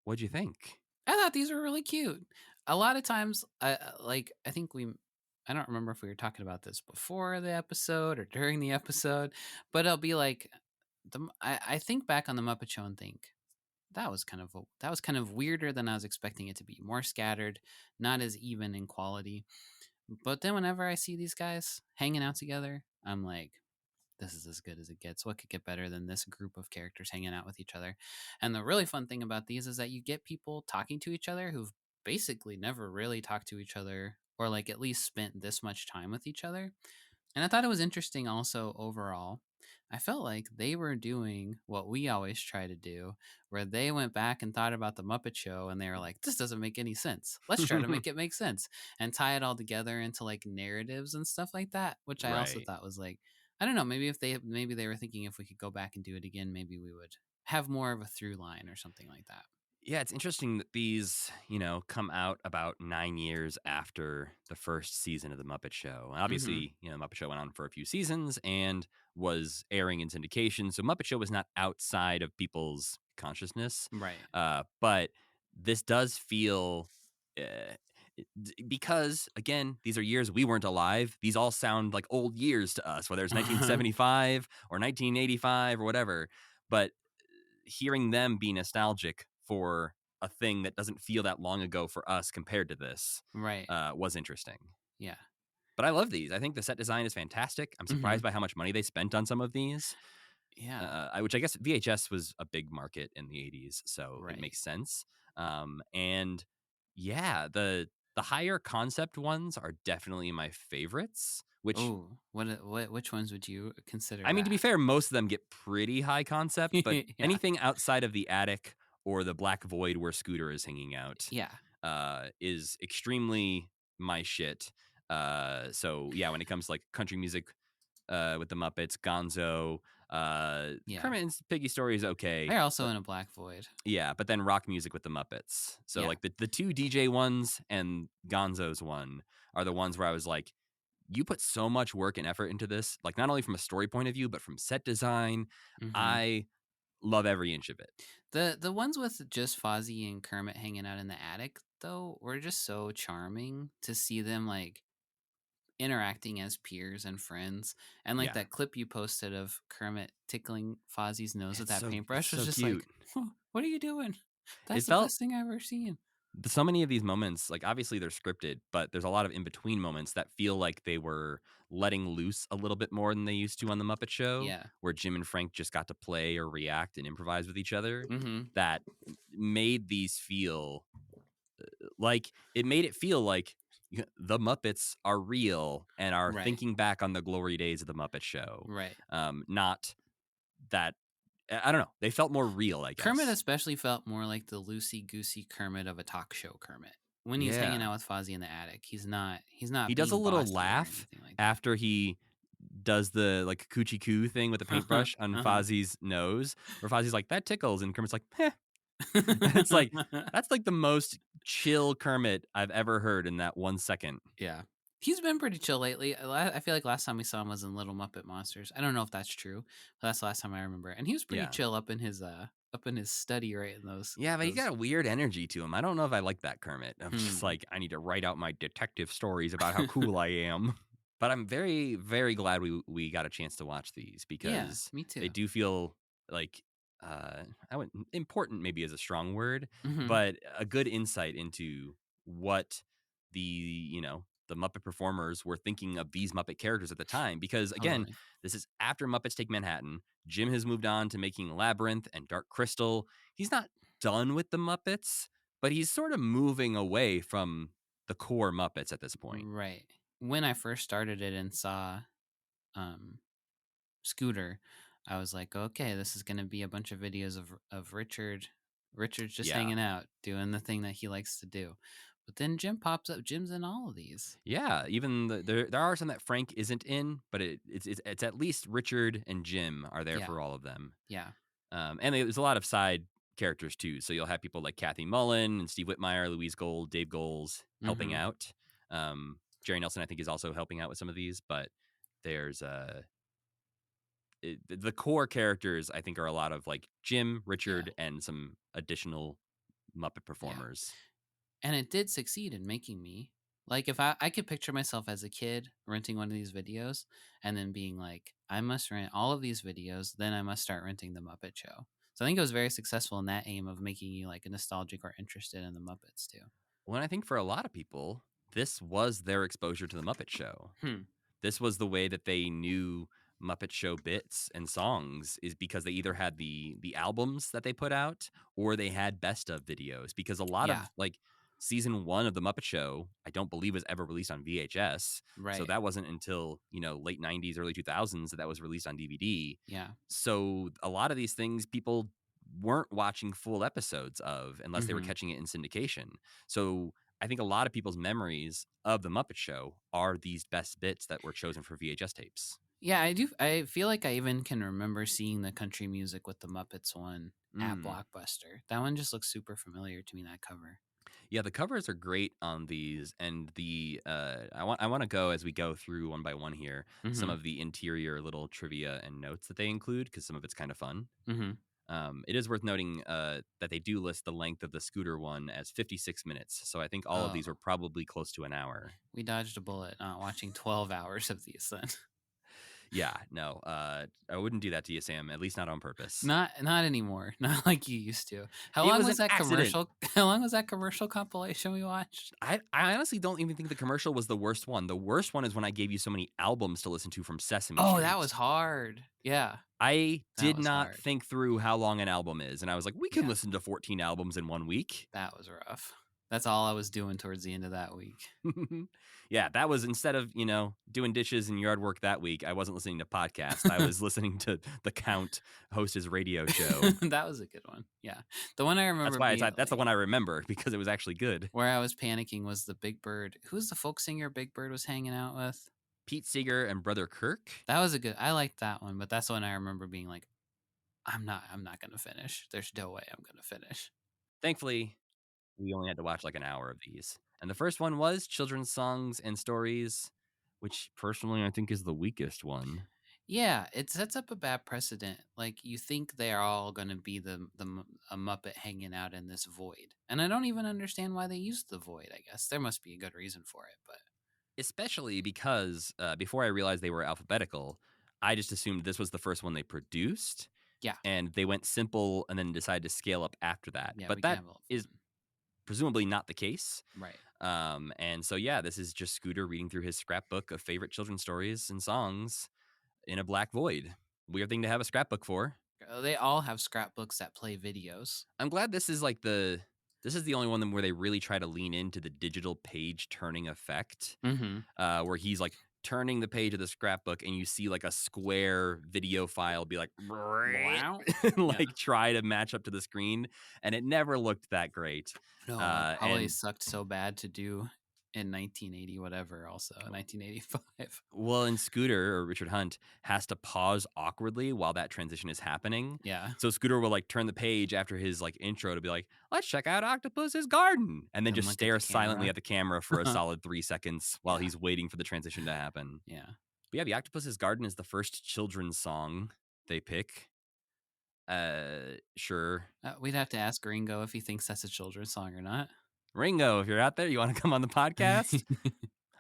what'd you think? I thought these were really cute. A lot of times, I think I don't remember if we were talking about this before the episode or during the episode, but it'll be like, I think back on the Muppet Show and think that was kind of weirder than I was expecting it to be. More scattered, not as even in quality. But then whenever I see these guys hanging out together, I'm like, this is as good as it gets. What could get better than this group of characters hanging out with each other? And the really fun thing about these is that you get people talking to each other who've basically never really talked to each other, or like at least spent this much time with each other. And I thought it was interesting also overall. I felt like they were doing what we always try to do, where they went back and thought about the Muppet Show and they were like, this doesn't make any sense. Let's try to make it make sense and tie it all together into like narratives and stuff like that, which I also Right. thought was like, I don't know, maybe they were thinking if we could go back and do it again, maybe we would have more of a through line or something like that. Yeah, it's interesting that these, come out about 9 years after the first season of The Muppet Show. Obviously, The Muppet Show went on for a few seasons and was airing in syndication. So Muppet Show was not outside of people's consciousness. Right. But this does feel, because, again, these are years we weren't alive. These all sound like old years to us, whether it's 1975 or 1985 or whatever. But hearing them be nostalgic for a thing that doesn't feel that long ago for us compared to this Right. was interesting. Yeah. But I love these. I think the set design is fantastic. I'm surprised by how much money they spent on some of these. Yeah. Which I guess VHS was a big market in the 80s, so Right. it makes sense. And yeah, the higher concept ones are definitely my favorites. Which, which ones would you consider? I mean, to be fair, most of them get pretty high concept, but Yeah. anything outside of the attic or the black void where Scooter is hanging out is extremely my shit. So yeah, when it comes to like country music with the Muppets, Gonzo, Kermit and Piggy story is okay. They're also in a black void. Yeah, but then rock music with the Muppets. So like the two DJ ones and Gonzo's one are the ones where I was like, you put so much work and effort into this, like not only from a story point of view, but from set design. I love every inch of it. The ones with just Fozzie and Kermit hanging out in the attic, though, were just so charming to see them like interacting as peers and friends. And like that clip you posted of Kermit tickling Fozzie's nose with that paintbrush was just cute. Like, what are you doing? That's the best thing I've ever seen. So many of these moments, like obviously they're scripted, but there's a lot of in-between moments that feel like they were letting loose a little bit more than they used to on The Muppet Show, where Jim and Frank just got to play or react and improvise with each other. That made these feel like, it made it feel like the Muppets are real and are Right. thinking back on the glory days of the Muppet Show. Right. Not that, I don't know. They felt more real, I guess. Kermit especially felt more like the loosey-goosey Kermit of a talk show Kermit. When he's hanging Yeah. out with Fozzie in the attic, he's not He does a being little bossy or laugh anything like that. after he does the like coochie coo thing with the paintbrush on Fozzie's nose, where Fozzie's like, that tickles, and Kermit's like, heh. It's like, that's like the most chill Kermit I've ever heard in that 1 second. Yeah. He's been pretty chill lately. I feel like last time we saw him was in Little Muppet Monsters. I don't know if that's true, but that's the last time I remember. And he was pretty Yeah. chill up in his study, right? In those. Yeah, but he got a weird energy to him. I don't know if I like that Kermit. I'm just Hmm. like, I need to write out my detective stories about how cool I am. But I'm very, very glad we got a chance to watch these Yeah, because me too. they do feel like I would important maybe is a strong word, Mhm. but a good insight into what the the Muppet performers were thinking of these Muppet characters at the time. Because again, Totally. this is after Muppets Take Manhattan. Jim has moved on to making Labyrinth and Dark Crystal. He's not done with the Muppets, but he's sort of moving away from the core Muppets at this point. Right. When I first started it and saw Scooter, I was like, okay, this is going to be a bunch of videos of Richard's just Yeah. hanging out, doing the thing that he likes to do. But then Jim pops up. Jim's in all of these. Yeah, even there are some that Frank isn't in, but it's at least Richard and Jim are there Yeah. for all of them. Yeah. And there's a lot of side characters too. So you'll have people like Kathy Mullen and Steve Whitmire, Louise Gold, Dave Goles helping Mhm. out. Jerry Nelson, I think, is also helping out with some of these, but there's the core characters, I think, are a lot of like Jim, Richard, and some additional Muppet performers. And it did succeed in making me like, if I could picture myself as a kid renting one of these videos and then being like, I must rent all of these videos, then I must start renting the Muppet Show. So I think it was very successful in that aim of making you like nostalgic or interested in the Muppets too. Well, I think for a lot of people, this was their exposure to the Muppet Show. This was the way that they knew Muppet Show bits and songs, is because they either had the albums that they put out or they had best of videos. Because a lot Yeah. of like season 1 of the Muppet Show, I don't believe was ever released on VHS. Right. So that wasn't until late 90s, early 2000s that was released on DVD. Yeah. So a lot of these things people weren't watching full episodes of unless they were Mhm. catching it in syndication. So I think a lot of people's memories of the Muppet Show are these best bits that were chosen for VHS tapes. Yeah, I do. I feel like I even can remember seeing the country music with the Muppets one at Mm. Blockbuster. That one just looks super familiar to me, that cover. Yeah, the covers are great on these, and the I want to go as we go through one by one here some Mhm. of the interior little trivia and notes that they include, because some of it's kind of fun. Mhm. It is worth noting that they do list the length of the Scooter one as 56 minutes, so I think all of these Oh. are probably close to an hour. We dodged a bullet not watching 12 hours of these then. Yeah, no, I wouldn't do that to you, Sam. At least not on purpose. Not anymore. Not like you used to. How It long was was an that accident. commercial? How long was that commercial compilation we watched? I honestly don't even think the commercial was the worst one. The worst one is when I gave you so many albums to listen to from Sesame Oh, Street. that was hard. Yeah. I That did was not hard. think through how long an album is, and I was like, we can Yeah. listen to 14 albums in 1 week. That was rough. That's all I was doing towards the end of that week. Yeah, that was instead of, doing dishes and yard work that week, I wasn't listening to podcasts. I was listening to The Count host his radio show. That was a good one. Yeah. The one I remember That's why being, that's the one I remember, because it was actually good. where I was panicking was the Big Bird. Who's the folk singer Big Bird was hanging out with? Pete Seeger and Brother Kirk. That was a good. I liked that one, but that's the one I remember being like, I'm not going to finish. There's no way I'm going to finish. Thankfully, we only had to watch like an hour of these. And the first one was Children's Songs and Stories, which personally I think is the weakest one. Yeah, it sets up a bad precedent. Like, you think they're all going to be a Muppet hanging out in this void. And I don't even understand why they used the void, I guess. There must be a good reason for it, but Especially because before I realized they were alphabetical, I just assumed this was the first one they produced. Yeah. And they went simple and then decided to scale up after that. yeah, But we can that have a little is fun. presumably not the case. Right. And so, yeah, this is just Scooter reading through his scrapbook of favorite children's stories and songs in a black void. Weird thing to have a scrapbook for. They all have scrapbooks that play videos. I'm glad this is This is the only one where they really try to lean into the digital page turning effect, Mm-hmm. where he's like turning the page of the scrapbook and you see like a square video file be like, Wow. like Yeah. try to match up to the screen. And it never looked that great. No, it probably And sucked so bad to do in 1980, whatever, also 1985. well, and Scooter or Richard Hunt has to pause awkwardly while that transition is happening. Yeah. So Scooter will like turn the page after his like intro to be like, let's check out Octopus's garden. And then And just look at stare the silently camera. at the camera for a solid 3 seconds while Yeah. he's waiting for the transition to happen. Yeah. But yeah, the Octopus's Garden is the first children's song they pick. Sure. We'd have to ask Ringo if he thinks that's a children's song or not. Ringo, if you're out there, you want to come on the podcast?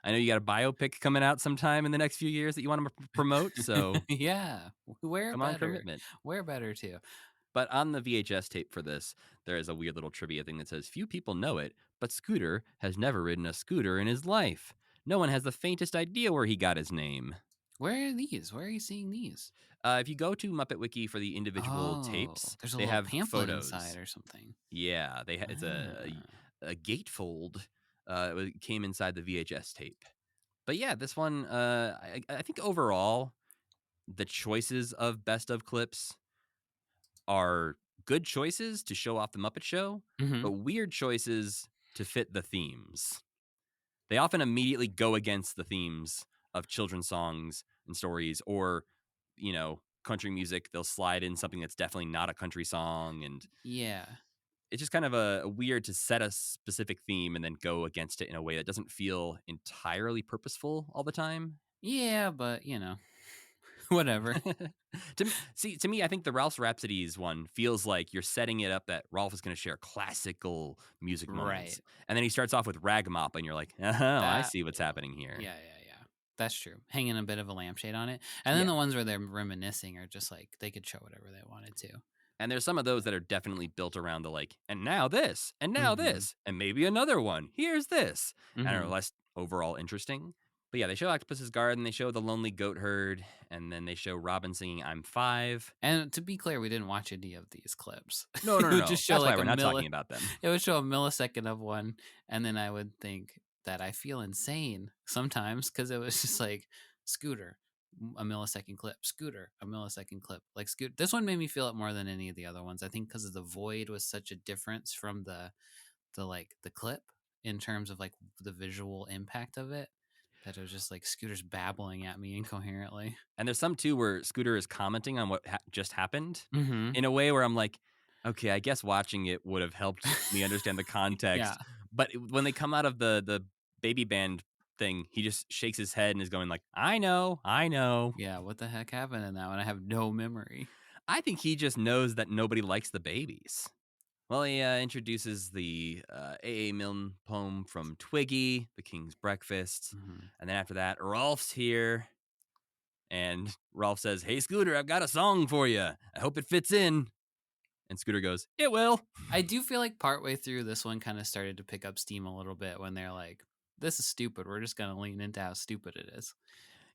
I know you got a biopic coming out sometime in the next few years that you want to promote. So yeah, where come on, better? Commitment. Where better too? But on the VHS tape for this, there is a weird little trivia thing that says, few people know it, but Scooter has never ridden a scooter in his life. No one has the faintest idea where he got his name. Where are these? Where are you seeing these? If you go to Muppet Wiki for the individual tapes, there's a they little have pamphlet photos inside or something. Yeah, it's Ah. a gatefold. It came inside the VHS tape. But yeah, this one, I think overall, the choices of best of clips are good choices to show off the Muppet Show, Mhm. but weird choices to fit the themes. They often immediately go against the themes of children's songs and stories, or, you know, country music. They'll slide in something that's definitely not a country song, and Yeah. it's just kind of a weird to set a specific theme and then go against it in a way that doesn't feel entirely purposeful all the time. Yeah, but you know, whatever. To me, I think the Ralph's Rhapsodies one feels like you're setting it up that Ralph is going to share classical music moments. Right. And then he starts off with Ragmop, and you're like, oh, I That- see what's happening here. Yeah. That's true. Hanging a bit of a lampshade on it. And then Yeah. the ones where they're reminiscing are just like they could show whatever they wanted to. And there's some of those that are definitely built around the like, and now this, and now Mhm. this, and maybe another one. Here's this. And are Mhm. less overall interesting. But yeah, they show Octopus's Garden, they show the Lonely Goat Herd, and then they show Robin singing I'm 5. And to be clear, we didn't watch any of these clips. No. It would just show That's like why we're a not talking about them. It would show a millisecond of one, and then I would think that I feel insane sometimes because it was just like Scooter, a millisecond clip, Scooter, a millisecond clip. Like Scooter. This one made me feel it more than any of the other ones. I think because the void was such a difference from the clip in terms of like the visual impact of it. That it was just like Scooter's babbling at me incoherently. And there's some too where Scooter is commenting on what just happened Mm-hmm. in a way where I'm like, okay, I guess watching it would have helped me understand the context. Yeah. But when they come out of the baby band thing, he just shakes his head and is going like, I know. Yeah, what the heck happened in that one? I have no memory. I think he just knows that nobody likes the babies. Well, he introduces the A.A. Milne poem from Twiggy, The King's Breakfast. Mhm. And then after that, Rolf's here. And Rolf says, hey, Scooter, I've got a song for you. I hope it fits in. And Scooter goes, it will. I do feel like partway through this one kind of started to pick up steam a little bit when they're like, this is stupid. We're just going to lean into how stupid it is.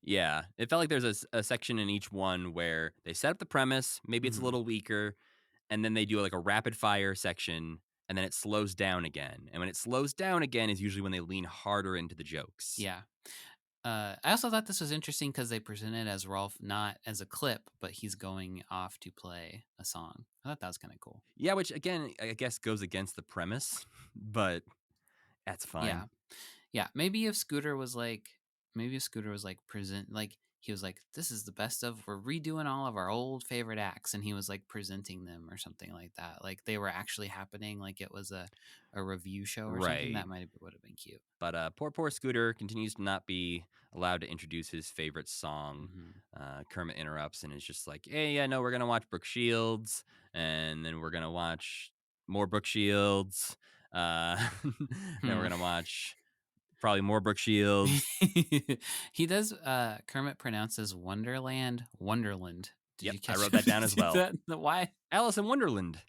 Yeah, it felt like there's a section in each one where they set up the premise, maybe it's a Mhm. little weaker, and then they do like a rapid fire section, and then it slows down again. And when it slows down again is usually when they lean harder into the jokes. Yeah. I also thought this was interesting because they presented as Rolf not as a clip, but he's going off to play a song. I thought that was kind of cool. Yeah, which again, I guess goes against the premise, but that's fine. Yeah. Maybe if Scooter was like present, like he was like, this is the best of, we're redoing all of our old favorite acts. And he was like presenting them or something like that. Like they were actually happening. Like it was a review show or something. That would have been cute. But poor Scooter continues to not be allowed to introduce his favorite song. Mhm. Kermit interrupts and is just like, hey, yeah, no, we're going to watch Brooke Shields. And then we're going to watch more Brooke Shields. Then we're going to watch probably more Brooke Shields. He does, Kermit pronounces Wonderland, Wonderland. Yep, you catch I wrote that down as well. Why? Alice in Wonderland.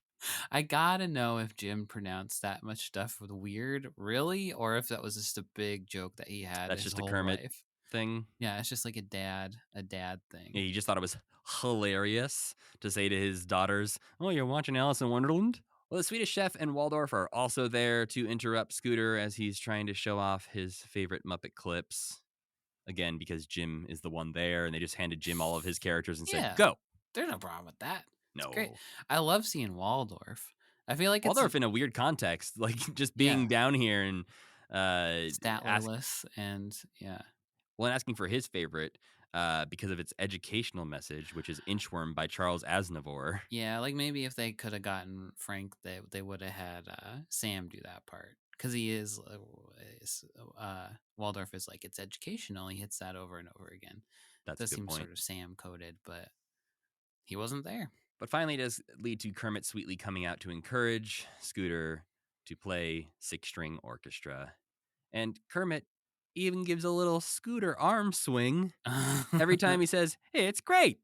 I gotta know if Jim pronounced that much stuff with weird, really, or if that was just a big joke that he had. That's his just a whole Kermit life. thing. Yeah, it's just like a dad thing. Yeah, he just thought it was hilarious to say to his daughters, oh, you're watching Alice in Wonderland? Well, the Swedish Chef and Waldorf are also there to interrupt Scooter as he's trying to show off his favorite Muppet clips. Again, because Jim is the one there, and they just handed Jim all of his characters and said, Yeah. go. There's no problem with that. It's great. No. I love seeing Waldorf. I feel like Waldorf in a weird context, like just being Yeah. down here and Statlerless and asking for his favorite because of its educational message, which is Inchworm by Charles Aznavour. Yeah, like maybe if they could have gotten Frank, they would have had Sam do that part. Because he is, Waldorf is like, it's educational. He hits that over and over again. That's That a good seems point. sort of Sam coded, but he wasn't there. But finally, it does lead to Kermit sweetly coming out to encourage Scooter to play six-string orchestra. And Kermit even gives a little Scooter arm swing every time he says, hey, it's great.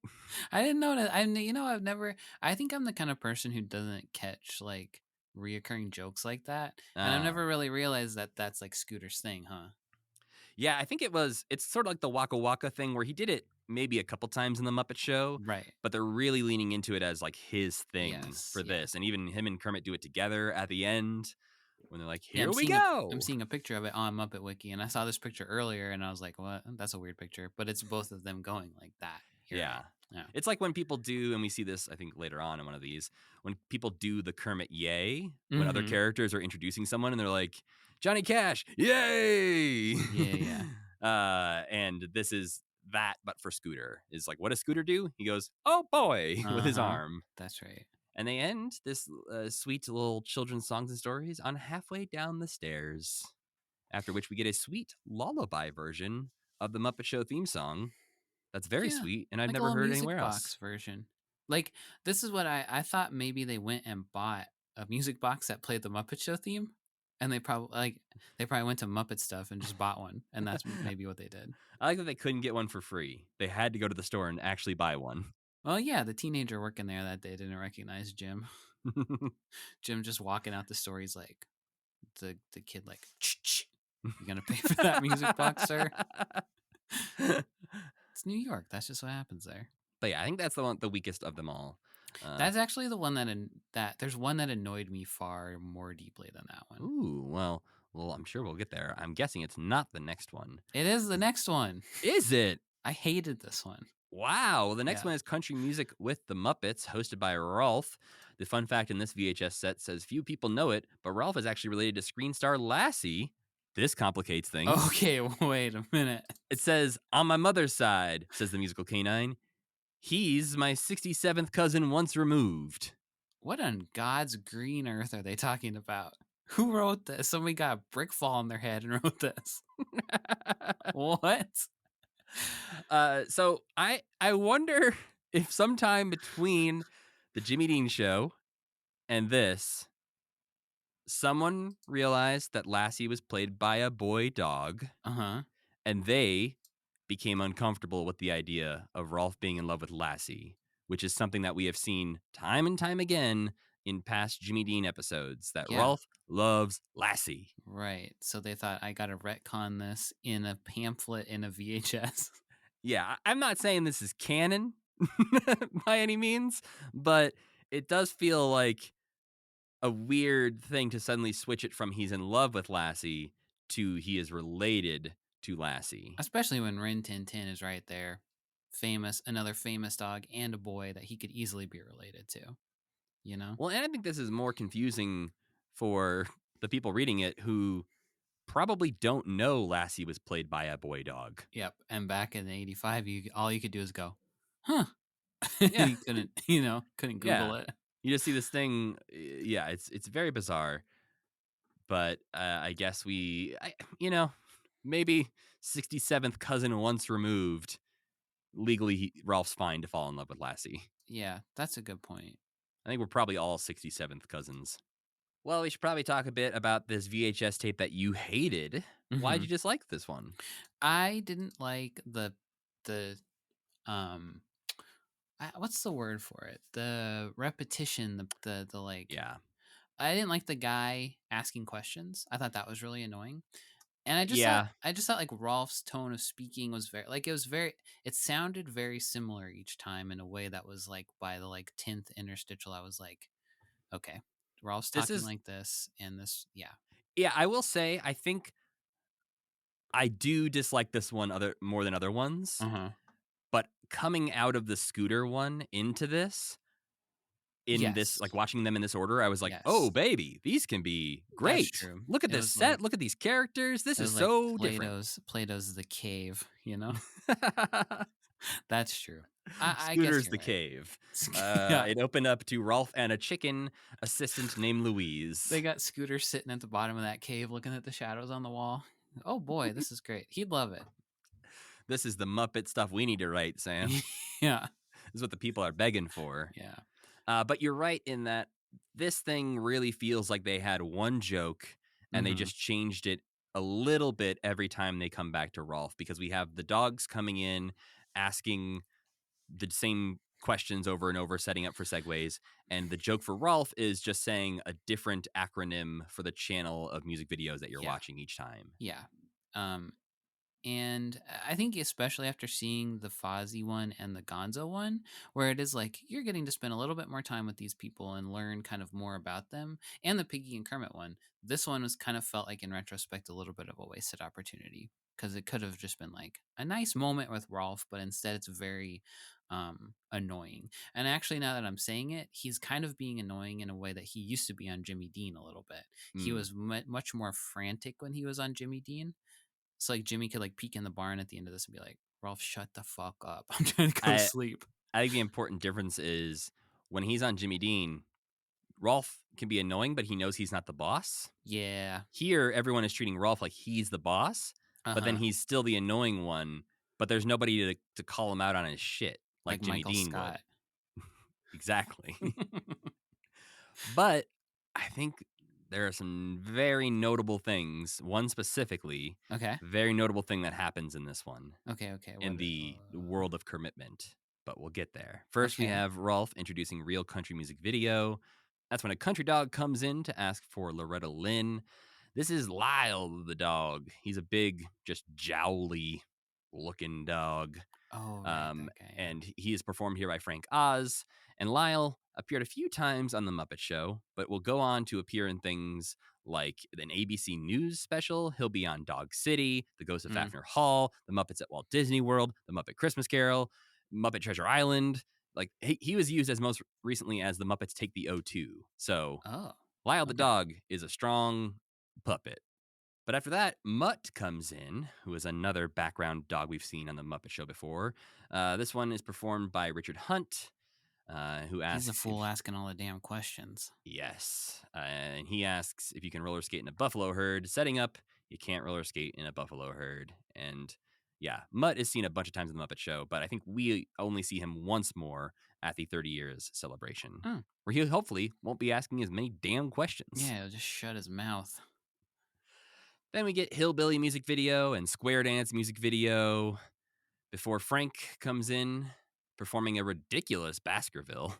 I didn't notice. I think I'm the kind of person who doesn't catch like reoccurring jokes like that. And I've never really realized that that's like Scooter's thing, huh? Yeah, I think it's sort of like the Waka Waka thing where he did it maybe a couple times in the Muppet Show. Right. But they're really leaning into it as like his thing for this. And even him and Kermit do it together at the end when they're like, here we go. I'm seeing a picture of it on Muppet Wiki, and I saw this picture earlier, and I was like, what? That's a weird picture. But it's both of them going like that. Yeah. It's like when people do, and we see this, I think, later on in one of these, when people do the Kermit yay, when other characters are introducing someone, and they're like, Johnny Cash, yay! Yeah. And this is that, but for Scooter. Is like, what does Scooter do? He goes, oh boy, with his arm. That's right. And they end this sweet little children's songs and stories on Halfway Down the Stairs, after which we get a sweet lullaby version of the Muppet Show theme song. That's very sweet, and I've never heard anywhere else. Box version. Like, this is what I thought maybe they went and bought a music box that played the Muppet Show theme, and they probably went to Muppet Stuff and just bought one, and that's maybe what they did. I like that they couldn't get one for free. They had to go to the store and actually buy one. Well, yeah, the teenager working there that day didn't recognize Jim. Jim just walking out the store, he's like, the kid like, you gonna pay for that music box, sir? It's New York. That's just what happens there. But yeah, I think that's the weakest of them all. That's actually the one that there's one that annoyed me far more deeply than that one. Ooh, well, I'm sure we'll get there. I'm guessing it's not the next one. It is the next one. Is it? I hated this one. Wow. The next one is Country Music with the Muppets, hosted by Rolf. The fun fact in this VHS set says few people know it, but Rolf is actually related to screen star Lassie. This complicates things. Okay, wait a minute. It says, on my mother's side, says the musical canine, he's my 67th cousin once removed. What on God's green earth are they talking about? Who wrote this? Somebody got a brick fall on their head and wrote this. What? So I wonder if sometime between the Jimmy Dean Show and this, someone realized that Lassie was played by a boy dog. And they became uncomfortable with the idea of Rolf being in love with Lassie, which is something that we have seen time and time again in past Jimmy Dean episodes, that Rolf loves Lassie. Right. So they thought, I got to retcon this in a pamphlet in a VHS. Yeah, I'm not saying this is canon by any means, but it does feel like a weird thing to suddenly switch it from he's in love with Lassie to he is related to Lassie. Especially when Rin Tin Tin is right there. Another famous dog and a boy that he could easily be related to. You know? Well, and I think this is more confusing for the people reading it who probably don't know Lassie was played by a boy dog. Yep. And back in '85, all you could do is go, huh? Yeah. You couldn't Google it. You just see this thing. Yeah, it's very bizarre. But I guess maybe 67th cousin once removed. Legally, Ralph's fine to fall in love with Lassie. Yeah, that's a good point. I think we're probably all 67th cousins. Well, we should probably talk a bit about this VHS tape that you hated. Why'd you dislike this one? I didn't like the what's the word for it? The repetition, the like. Yeah. I didn't like the guy asking questions. I thought that was really annoying. And I just thought like Rolf's tone of speaking was it sounded very similar each time in a way that was like by the like 10th interstitial I was like, okay. Ralph's This talking is like this, and this, yeah. Yeah, I will say I think I do dislike this one more than other ones. Uh-huh. But coming out of the scooter one into this, in this, Yes. like watching them in this order, I was like, oh Yes. baby, these can be That's great. true. Look at It this was like set. Look at these characters. This it is was like so different. Plato's The Cave, you know? That's true. I guess Scooter's you're the right. cave. Yeah. It opened up to Rolf and a chicken assistant named Louise. They got Scooter sitting at the bottom of that cave looking at the shadows on the wall. Oh boy, this is great. He'd love it. This is the Muppet stuff we need to write, Sam. Yeah. This is what the people are begging for. Yeah. But you're right in that this thing really feels like they had one joke and they just changed it a little bit every time they come back to Rolf, because we have the dogs coming in asking the same questions over and over, setting up for segues. And the joke for Rolf is just saying a different acronym for the channel of music videos that you're watching each time. Yeah. And I think especially after seeing the Fozzie one and the Gonzo one, where it is like you're getting to spend a little bit more time with these people and learn kind of more about them, and the Piggy and Kermit one, this one was kind of felt like in retrospect a little bit of a wasted opportunity, because it could have just been like a nice moment with Rolf, but instead it's very annoying. And actually, now that I'm saying it, he's kind of being annoying in a way that he used to be on Jimmy Dean a little bit. He was much more frantic when he was on Jimmy Dean. So like Jimmy could like peek in the barn at the end of this and be like, Rolf, shut the fuck up. I'm trying to go to sleep. I think the important difference is when he's on Jimmy Dean, Rolf can be annoying, but he knows he's not the boss. Yeah. Here, everyone is treating Rolf like he's the boss, but then he's still the annoying one, but there's nobody to call him out on his shit like Jimmy Michael Dean Scott. would. Exactly. But I think there are some very notable things, one specifically, Okay. very notable thing that happens in this one. Okay. In the world of Kermitment, but we'll get there. First, we have Rolf introducing real country music video. That's when a country dog comes in to ask for Loretta Lynn. This is Lyle the dog. He's a big, just jowly looking dog. Oh, right, that guy, yeah. And he is performed here by Frank Oz. And Lyle appeared a few times on The Muppet Show, but will go on to appear in things like an ABC News special. He'll be on Dog City, The Ghost of Fafner Hall, The Muppets at Walt Disney World, The Muppet Christmas Carol, Muppet Treasure Island. Like he was used as most recently as the Muppets Take the O2. So Lyle the dog is a strong puppet. But after that, Mutt comes in, who is another background dog we've seen on the Muppet Show before. This one is performed by Richard Hunt, who asks... He's a fool asking all the damn questions. Yes. And he asks if you can roller skate in a buffalo herd. Setting up, you can't roller skate in a buffalo herd. And yeah, Mutt is seen a bunch of times in the Muppet Show, but I think we only see him once more at the 30 years celebration, where he hopefully won't be asking as many damn questions. Yeah, he'll just shut his mouth. Then we get Hillbilly music video and Square Dance music video before Frank comes in performing a ridiculous Baskerville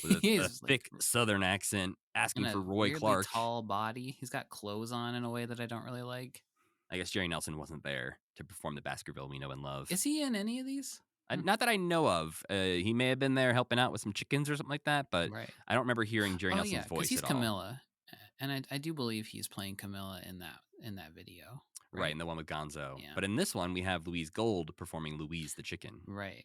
with a thick Southern accent, asking for Roy Clark. Tall body. He's got clothes on in a way that I don't really like. I guess Jerry Nelson wasn't there to perform the Baskerville we know and love. Is he in any of these? Not that I know of. He may have been there helping out with some chickens or something like that, but I don't remember hearing Jerry Nelson's voice he's at all. Camilla, and I do believe he's playing Camilla in that video. Right, in the one with Gonzo. Yeah. But in this one, we have Louise Gold performing Louise the chicken. Right.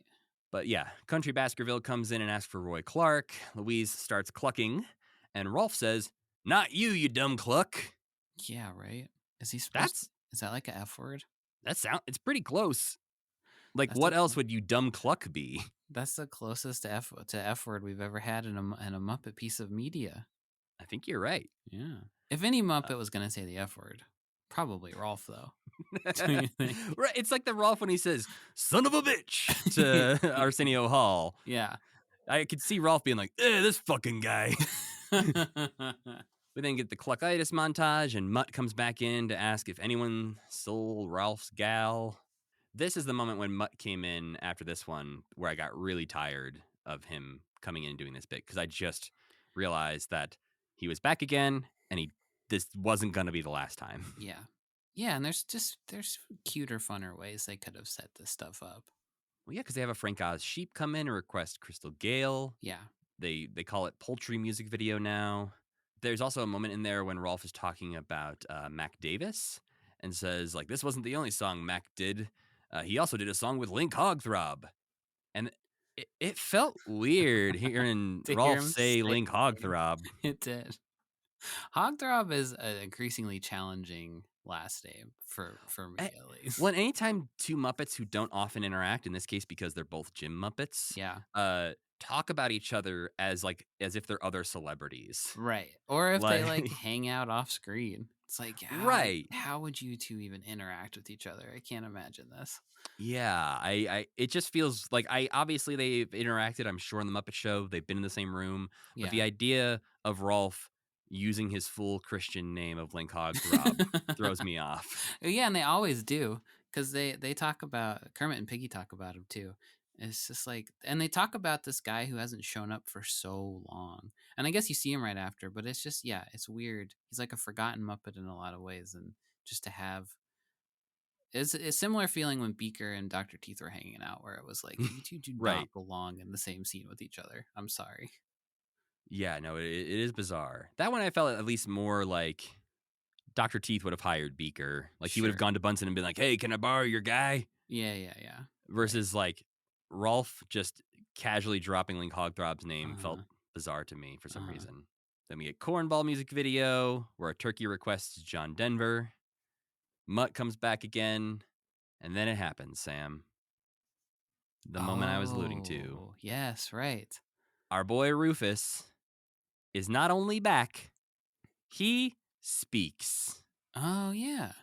But yeah, Country Baskerville comes in and asks for Roy Clark. Louise starts clucking, and Rolf says, "Not you, you dumb cluck." Yeah, right. Is he supposed? Is that like an F word? It's pretty close. Like, what else would you dumb cluck be? That's the closest to F word we've ever had in a Muppet piece of media. I think you're right. Yeah. If any Muppet was gonna say the F word, probably Rolf though. Right. It's like the Rolf when he says "son of a bitch" to Arsenio Hall. Yeah. I could see Rolf being like, this fucking guy. We then get the Cluckitis montage, and Mutt comes back in to ask if anyone stole Ralph's gal. This is the moment when Mutt came in after this one where I got really tired of him coming in and doing this bit, because I just realized that he was back again, and this wasn't going to be the last time. Yeah. Yeah, and there's cuter, funner ways they could have set this stuff up. Well, yeah, because they have a Frank Oz sheep come in and request Crystal Gale. Yeah. They call it poultry music video now. There's also a moment in there when Rolf is talking about Mac Davis and says, like, this wasn't the only song Mac did. He also did a song with Link Hogthrob. And it felt weird hearing To hear Rolf him say say Link his name. Hogthrob. It did. Hogthrob is an increasingly challenging last name for me, at least. Well, anytime two Muppets who don't often interact, in this case because they're both Jim Muppets, Yeah. talk about each other as if they're other celebrities. Right. Or if they Like- hang out off screen. It's like, Right. how would you two even interact with each other? I can't imagine this. Yeah, it just feels like obviously they've interacted, I'm sure, on the Muppet Show. They've been in the same room. Yeah. But the idea of Rolf using his full Christian name of Link Hogthrob throws me off. Yeah, and they always do, because they talk about Kermit and Piggy talk about him too. It's just like, and they talk about this guy who hasn't shown up for so long, and I guess you see him right after, but it's just, yeah, it's weird. He's like a forgotten Muppet in a lot of ways, and just to have it's a similar feeling when Beaker and Dr. Teeth were hanging out, where it was like, you two do Right. not belong in the same scene with each other. I'm sorry. Yeah, no, it is bizarre. That one I felt at least more like Dr. Teeth would have hired Beaker. Like he would have Sure. gone to Bunsen and been like, hey, can I borrow your guy? Yeah. Versus like Rolf just casually dropping Link Hogthrob's name felt Uh-huh. bizarre to me for some reason. Then we get Cornball music video where a turkey requests John Denver. Mutt comes back again. And then it happens, Sam. The moment I was alluding to. Oh, yes, right. Our boy Rufus is not only back, he speaks. Oh, yeah.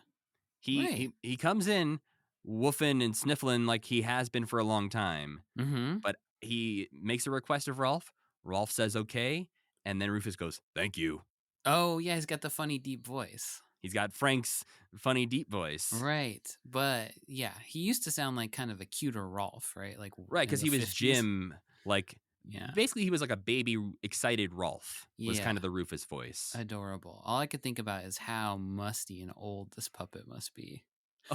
Right. He comes in woofing and sniffling like he has been for a long time. Mm-hmm. But he makes a request of Rolf. Rolf says okay, and then Rufus goes, "Thank you." Oh, yeah, he's got the funny deep voice. He's got Frank's funny deep voice. Right. But yeah, he used to sound like kind of a cuter Rolf, right? Like Right, because he was 50s. Jim, like Yeah. basically he was like a baby excited Rolf was kind Yeah. of the Rufus voice. Adorable. All I could think about is how musty and old this puppet must be.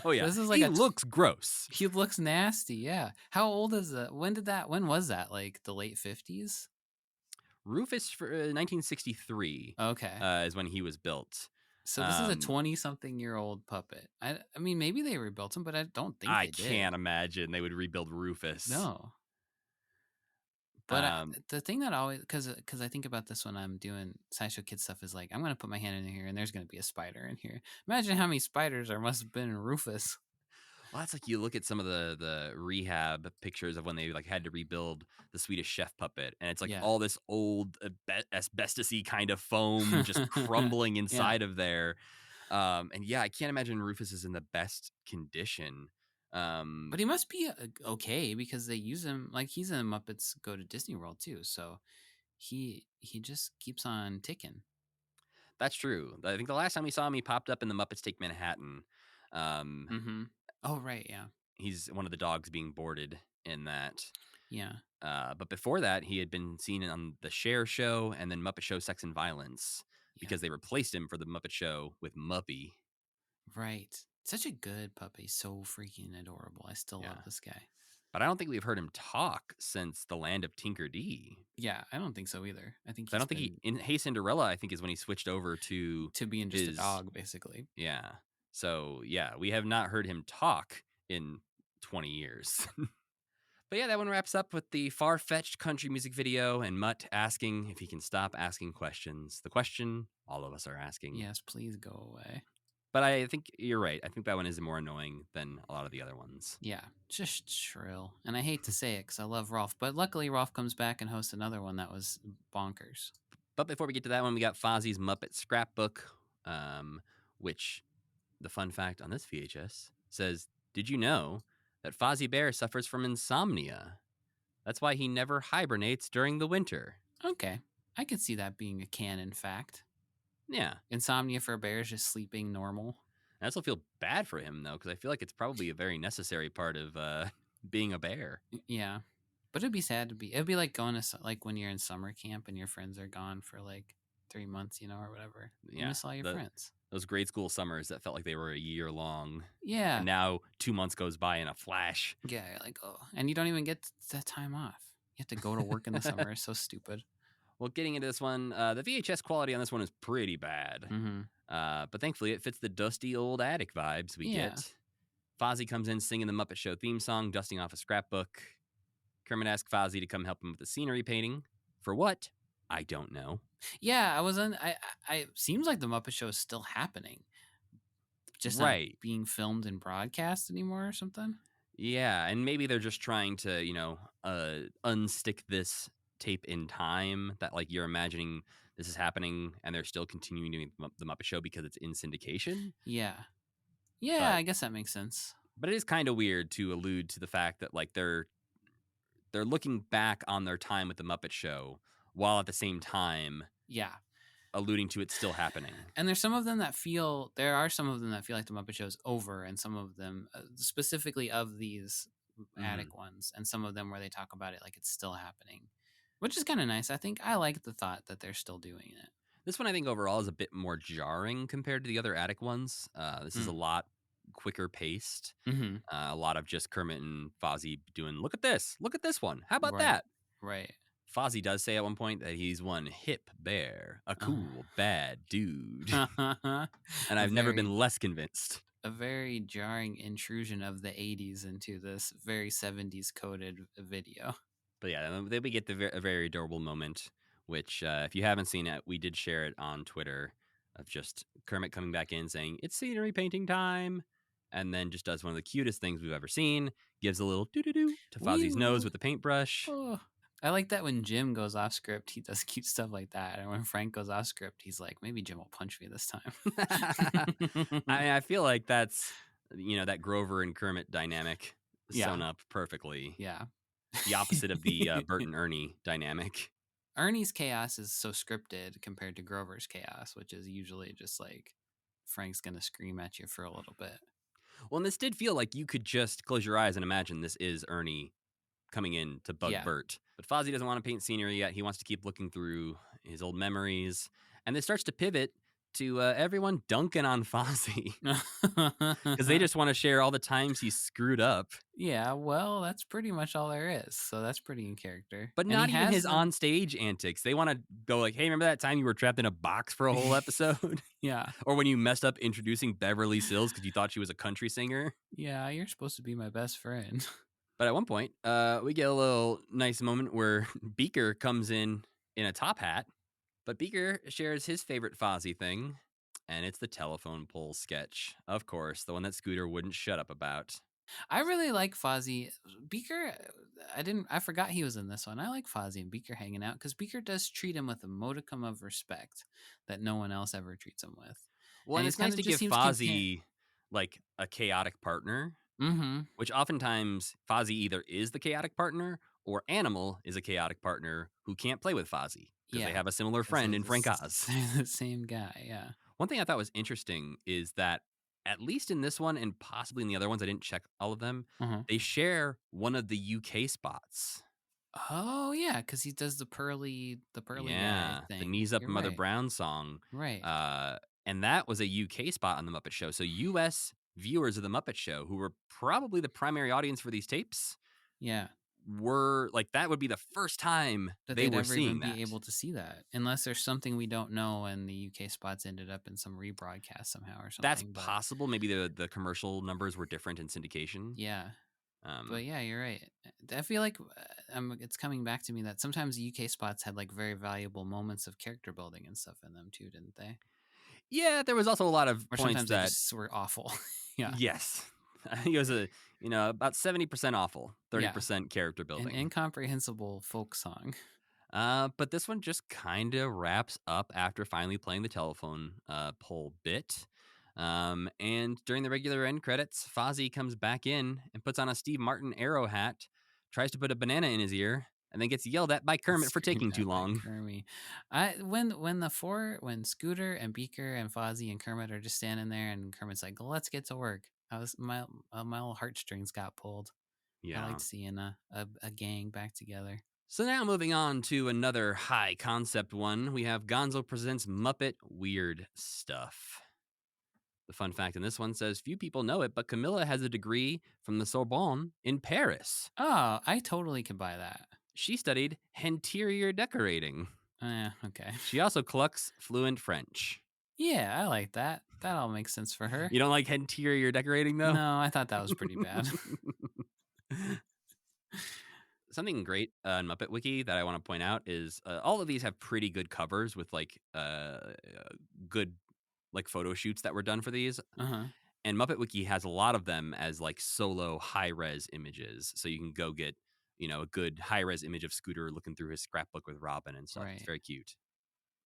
Oh yeah. This is like he a looks gross. He looks nasty, yeah. How old is that? When was that? Like the late 50s? Rufus for 1963 Okay. is when he was built. So this is a 20-something-year-old puppet. I mean, maybe they rebuilt him, but I don't think I they did. can't imagine they would rebuild Rufus. No. But the thing that always, because I think about this when I'm doing SciShow Kids stuff, is like, I'm going to put my hand in here and there's going to be a spider in here. Imagine how many spiders there must have been in Rufus. Well, that's like you look at some of the rehab pictures of when they like had to rebuild the Swedish Chef puppet, and it's like all this old asbestos-y kind of foam just crumbling inside of there. And yeah, I can't imagine Rufus is in the best condition. But he must be okay, because they use him, like he's in Muppets Go to Disney World too, so he just keeps on ticking. That's true. I think the last time we saw him, he popped up in the Muppets Take Manhattan. Oh right, yeah. He's one of the dogs being boarded in that. Yeah. But before that, he had been seen on the Cher Show and then Muppet Show Sex and Violence because they replaced him for the Muppet Show with Muppy. Right. Such a good puppy. So freaking adorable. I still love this guy. But I don't think we've heard him talk since the Land of Tinker D. Yeah, I don't think so either. I think in Hey Cinderella, I think is when he switched over to being just a dog, basically. Yeah. So yeah, we have not heard him talk in 20 years. But yeah, that one wraps up with the far-fetched country music video and Mutt asking if he can stop asking questions. The question all of us are asking. Yes, please go away. But I think you're right. I think that one is more annoying than a lot of the other ones. Yeah, just shrill. And I hate to say it because I love Rolf, but luckily Rolf comes back and hosts another one that was bonkers. But before we get to that one, we got Fozzie's Muppet Scrapbook, which the fun fact on this VHS says, did you know that Fozzie Bear suffers from insomnia? That's why he never hibernates during the winter. Okay. I could see that being a canon fact. Yeah. Insomnia for a bear is just sleeping normal. I also feel bad for him, though, because I feel like it's probably a very necessary part of being a bear. Yeah. But it'd be sad to be. It'd be like going to, like when you're in summer camp and your friends are gone for like 3 months, or whatever. You miss all your friends. Those grade school summers that felt like they were a year long. Yeah. And now 2 months goes by in a flash. Yeah, you're like, oh. And you don't even get that time off. You have to go to work in the summer. It's so stupid. Well, getting into this one, the VHS quality on this one is pretty bad. Mm-hmm. But thankfully, it fits the dusty old attic vibes we Yeah. get. Fozzie comes in singing the Muppet Show theme song, dusting off a scrapbook. Kermit asks Fozzie to come help him with the scenery painting. For what? I don't know. Yeah, I seems like the Muppet Show is still happening, just not Right. being filmed and broadcast anymore or something. Yeah, and maybe they're just trying to, unstick this tape in time that, like, you're imagining this is happening and they're still continuing doing the Muppet Show because it's in syndication. Yeah. Yeah, But- I guess that makes sense. But it is kind of weird to allude to the fact that, like, they're looking back on their time with the Muppet Show while at the same time Yeah. alluding to it still happening. And there are some of them that feel like the Muppet Show is over, and some of them, specifically of these attic ones, and some of them where they talk about it like it's still happening, which is kind of nice. I think I like the thought that they're still doing it. This one, I think, overall is a bit more jarring compared to the other attic ones. This is a lot quicker paced. Mm-hmm. A lot of just Kermit and Fozzie doing, look at this one. How about Right. that? Right. Fozzie does say at one point that he's one hip bear, a cool, bad dude. And I've never been less convinced. A very jarring intrusion of the 80s into this very 70s coded video. But yeah, then we get a very adorable moment, which if you haven't seen it, we did share it on Twitter, of just Kermit coming back in saying, it's scenery painting time. And then just does one of the cutest things we've ever seen. Gives a little doo-doo-doo to Fozzie's nose with the paintbrush. Oh. I like that when Jim goes off script, he does cute stuff like that. And when Frank goes off script, he's like, maybe Jim will punch me this time. I feel like that's, that Grover and Kermit dynamic sewn up perfectly. Yeah. The opposite of the Bert and Ernie dynamic. Ernie's chaos is so scripted compared to Grover's chaos, which is usually just like Frank's going to scream at you for a little bit. Well, and this did feel like you could just close your eyes and imagine this is Ernie coming in to bug Bert. But Fozzie doesn't want to paint scenery yet. He wants to keep looking through his old memories. And this starts to pivot to everyone dunking on Fozzie. Because they just want to share all the times he screwed up. Yeah, well, that's pretty much all there is. So that's pretty in character. But not even his on-stage antics. They want to go like, hey, remember that time you were trapped in a box for a whole episode? Yeah. Or when you messed up introducing Beverly Sills because you thought she was a country singer? Yeah, you're supposed to be my best friend. But at one point, we get a little nice moment where Beaker comes in a top hat. But Beaker shares his favorite Fozzie thing, and it's the telephone pole sketch. Of course, the one that Scooter wouldn't shut up about. I really like Fozzie. Beaker, I forgot he was in this one. I like Fozzie and Beaker hanging out because Beaker does treat him with a modicum of respect that no one else ever treats him with. Well, and it's nice to give Fozzie like a chaotic partner, which oftentimes Fozzie either is the chaotic partner or Animal is a chaotic partner who can't play with Fozzie. Because they have a similar friend in Frank Oz. The same guy, yeah. One thing I thought was interesting is that, at least in this one and possibly in the other ones, I didn't check all of them, they share one of the UK spots. Oh, yeah, because he does the pearly guy thing. The Knees Up Mother Brown song. Right. And that was a UK spot on The Muppet Show. So US viewers of The Muppet Show, who were probably the primary audience for these tapes, were like, that would be the first time that they they'd were ever seeing even that. be able to see that, unless there's something we don't know and the UK spots ended up in some rebroadcast somehow or something. That's possible. Maybe the commercial numbers were different in syndication. Yeah. But yeah, you're right. I feel like it's coming back to me that sometimes the UK spots had like very valuable moments of character building and stuff in them too, didn't they? Yeah, there was also a lot of or points sometimes that they just were awful. Yeah. Yes. I think it was about 70% awful, 30% character building. An incomprehensible folk song. But this one just kind of wraps up after finally playing the telephone pole bit. And during the regular end credits, Fozzie comes back in and puts on a Steve Martin arrow hat, tries to put a banana in his ear, and then gets yelled at by Kermit for taking too long. When Scooter and Beaker and Fozzie and Kermit are just standing there, and Kermit's like, "Let's get to work." My little heartstrings got pulled. Yeah, I liked seeing a gang back together. So now moving on to another high concept one, we have Gonzo Presents Muppet Weird Stuff. The fun fact in this one says, few people know it, but Camilla has a degree from the Sorbonne in Paris. Oh, I totally could buy that. She studied interior decorating. Okay. She also clucks fluent French. Yeah, I like that. That all makes sense for her. You don't like interior decorating, though? No, I thought that was pretty bad. Something great in Muppet Wiki that I want to point out is all of these have pretty good covers with good photo shoots that were done for these. Uh-huh. And Muppet Wiki has a lot of them as solo high-res images. So you can go get, a good high-res image of Scooter looking through his scrapbook with Robin and stuff. It's Right. very cute.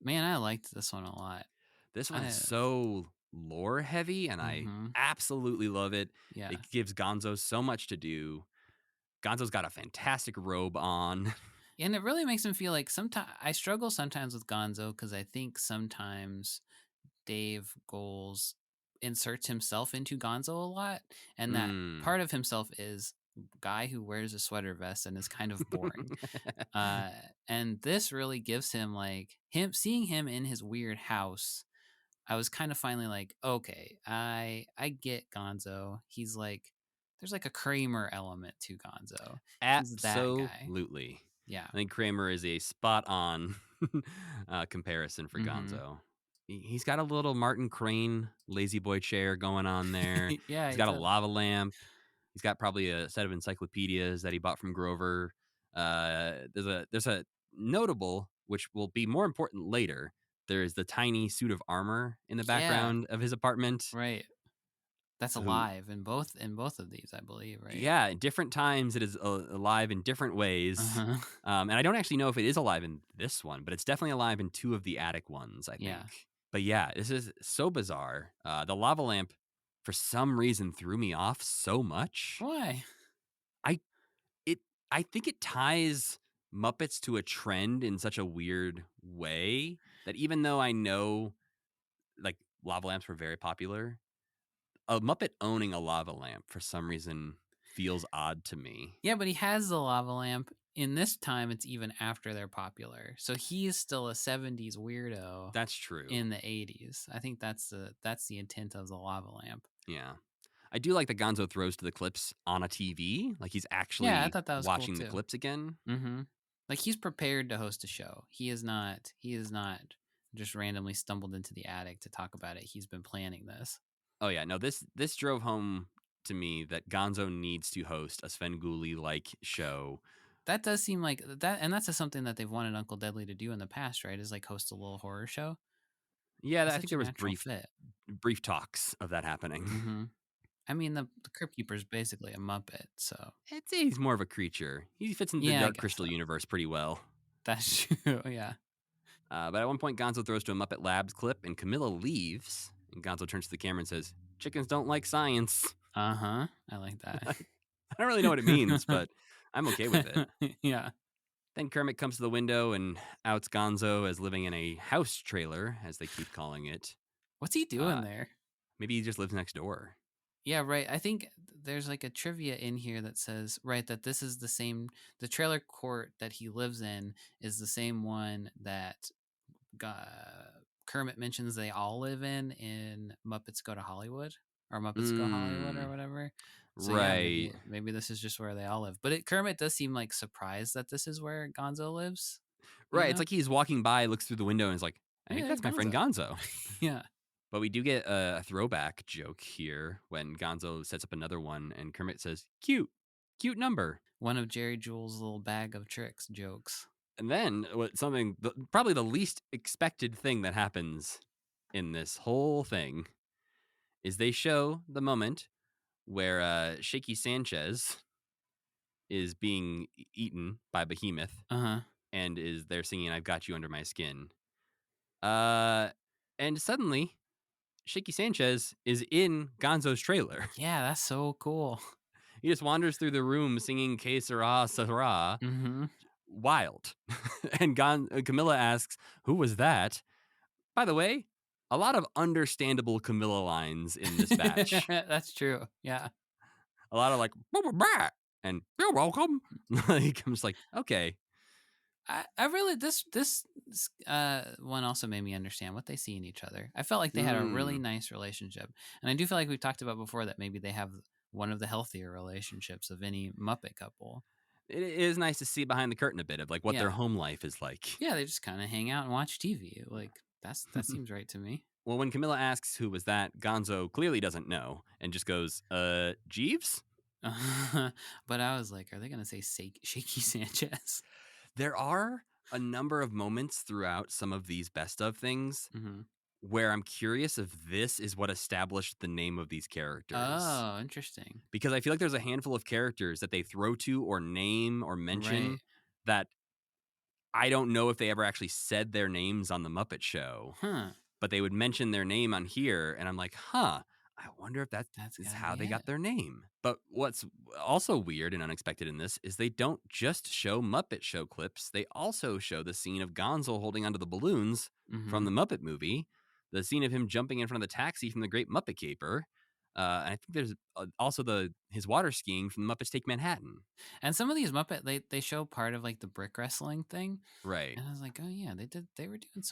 Man, I liked this one a lot. This one is so lore heavy, and I absolutely love it. Yeah. It gives Gonzo so much to do. Gonzo's got a fantastic robe on. And it really makes him feel like sometimes I struggle sometimes with Gonzo because I think sometimes Dave Goles inserts himself into Gonzo a lot, and that part of himself is guy who wears a sweater vest and is kind of boring. And this really gives him seeing him in his weird house. I was kind of finally like, okay, I get Gonzo. He's there's a Kramer element to Gonzo. He's that guy. Absolutely. Yeah. I think Kramer is a spot on comparison for Gonzo. He's got a little Martin Crane lazy boy chair going on there. Yeah, He's got a lava lamp. He's got probably a set of encyclopedias that he bought from Grover. There's a notable, which will be more important later. There is the tiny suit of armor in the background of his apartment. Right. That's alive in both of these, I believe, right? Yeah, in different times it is alive in different ways. And I don't actually know if it is alive in this one, but it's definitely alive in two of the attic ones, I think. Yeah. But yeah, this is so bizarre. The lava lamp, for some reason, threw me off so much. Why? I think it ties Muppets to a trend in such a weird way that even though I know lava lamps were very popular, a Muppet owning a lava lamp for some reason feels odd to me. Yeah, but he has the lava lamp. In this time, it's even after they're popular. So he is still a 70s weirdo. That's true. In the 80s. I think that's the intent of the lava lamp. Yeah. I do like that Gonzo throws to the clips on a TV. He's actually I thought that was watching cool the too. clips again. Mm-hmm. He's prepared to host a show. He is not just randomly stumbled into the attic to talk about it. He's been planning this. Oh yeah, no, this drove home to me that Gonzo needs to host a Svengoolie-like show. That does seem like that, and that's something that they've wanted Uncle Deadly to do in the past, right? Is host a little horror show. Yeah, I think there was brief talks of that happening. Mm-hmm. I mean, the Crypt Keeper is basically a Muppet, so I'd say he's more of a creature. He fits into the Dark Crystal universe pretty well. That's true, yeah. But at one point, Gonzo throws to a Muppet Labs clip, and Camilla leaves. And Gonzo turns to the camera and says, "Chickens don't like science." I like that. I don't really know what it means, but I'm okay with it. Yeah. Then Kermit comes to the window and outs Gonzo as living in a house trailer, as they keep calling it. What's he doing there? Maybe he just lives next door. Yeah, right. I think there's a trivia in here that says, right, that this is the trailer court that he lives in is the same one that Kermit mentions they all live in Muppets Go to Hollywood or Muppets Go Hollywood or whatever. So right. Yeah, maybe this is just where they all live. But Kermit does seem surprised that this is where Gonzo lives. Right. It's he's walking by, looks through the window, and is like, I think that's Gonzo. my friend Gonzo. Yeah. But we do get a throwback joke here when Gonzo sets up another one and Kermit says, cute number. One of Jerry Jules' little bag of tricks jokes. And then probably the least expected thing that happens in this whole thing is they show the moment where Shaky Sanchez is being eaten by Behemoth and is there singing, I've got you under my skin. And suddenly Shaky Sanchez is in Gonzo's trailer. Yeah, that's so cool. He just wanders through the room singing Que Sera, Sera. Wild. And Camilla asks, who was that? By the way, a lot of understandable Camilla lines in this batch. That's true. Yeah. A lot of bah, and you're welcome. I'm just okay. I really this one also made me understand what they see in each other. I felt like they had a really nice relationship, and I do feel like we've talked about before that maybe they have one of the healthier relationships of any Muppet couple. It is nice to see behind the curtain a bit of like what their Yeah. home life is like. Yeah, they just kind of hang out and watch TV. Like that seems right to me. Well, when Camilla asks who was that, Gonzo clearly doesn't know and just goes, Jeeves? But I was like, are they gonna say Shaky Sanchez? There are a number of moments throughout some of these best of things Mm-hmm. where I'm curious if this is what established the name of these characters. Oh, interesting. Because I feel like there's a handful of characters that they throw to or name or mention Right. that I don't know if they ever actually said their names on the Muppet Show, Huh. but they would mention their name on here, and I'm like, huh, I wonder if that That's is gotta how be they got it. their name. But what's also weird and unexpected in this is they don't just show Muppet Show clips, they also show the scene of Gonzo holding onto the balloons Mm-hmm. from the Muppet movie, the scene of him jumping in front of the taxi from the Great Muppet Caper. And I think there's also his water skiing from the Muppets Take Manhattan. And some of these Muppet they show part of like the brick wrestling thing, Right. and I was like, oh yeah, they were doing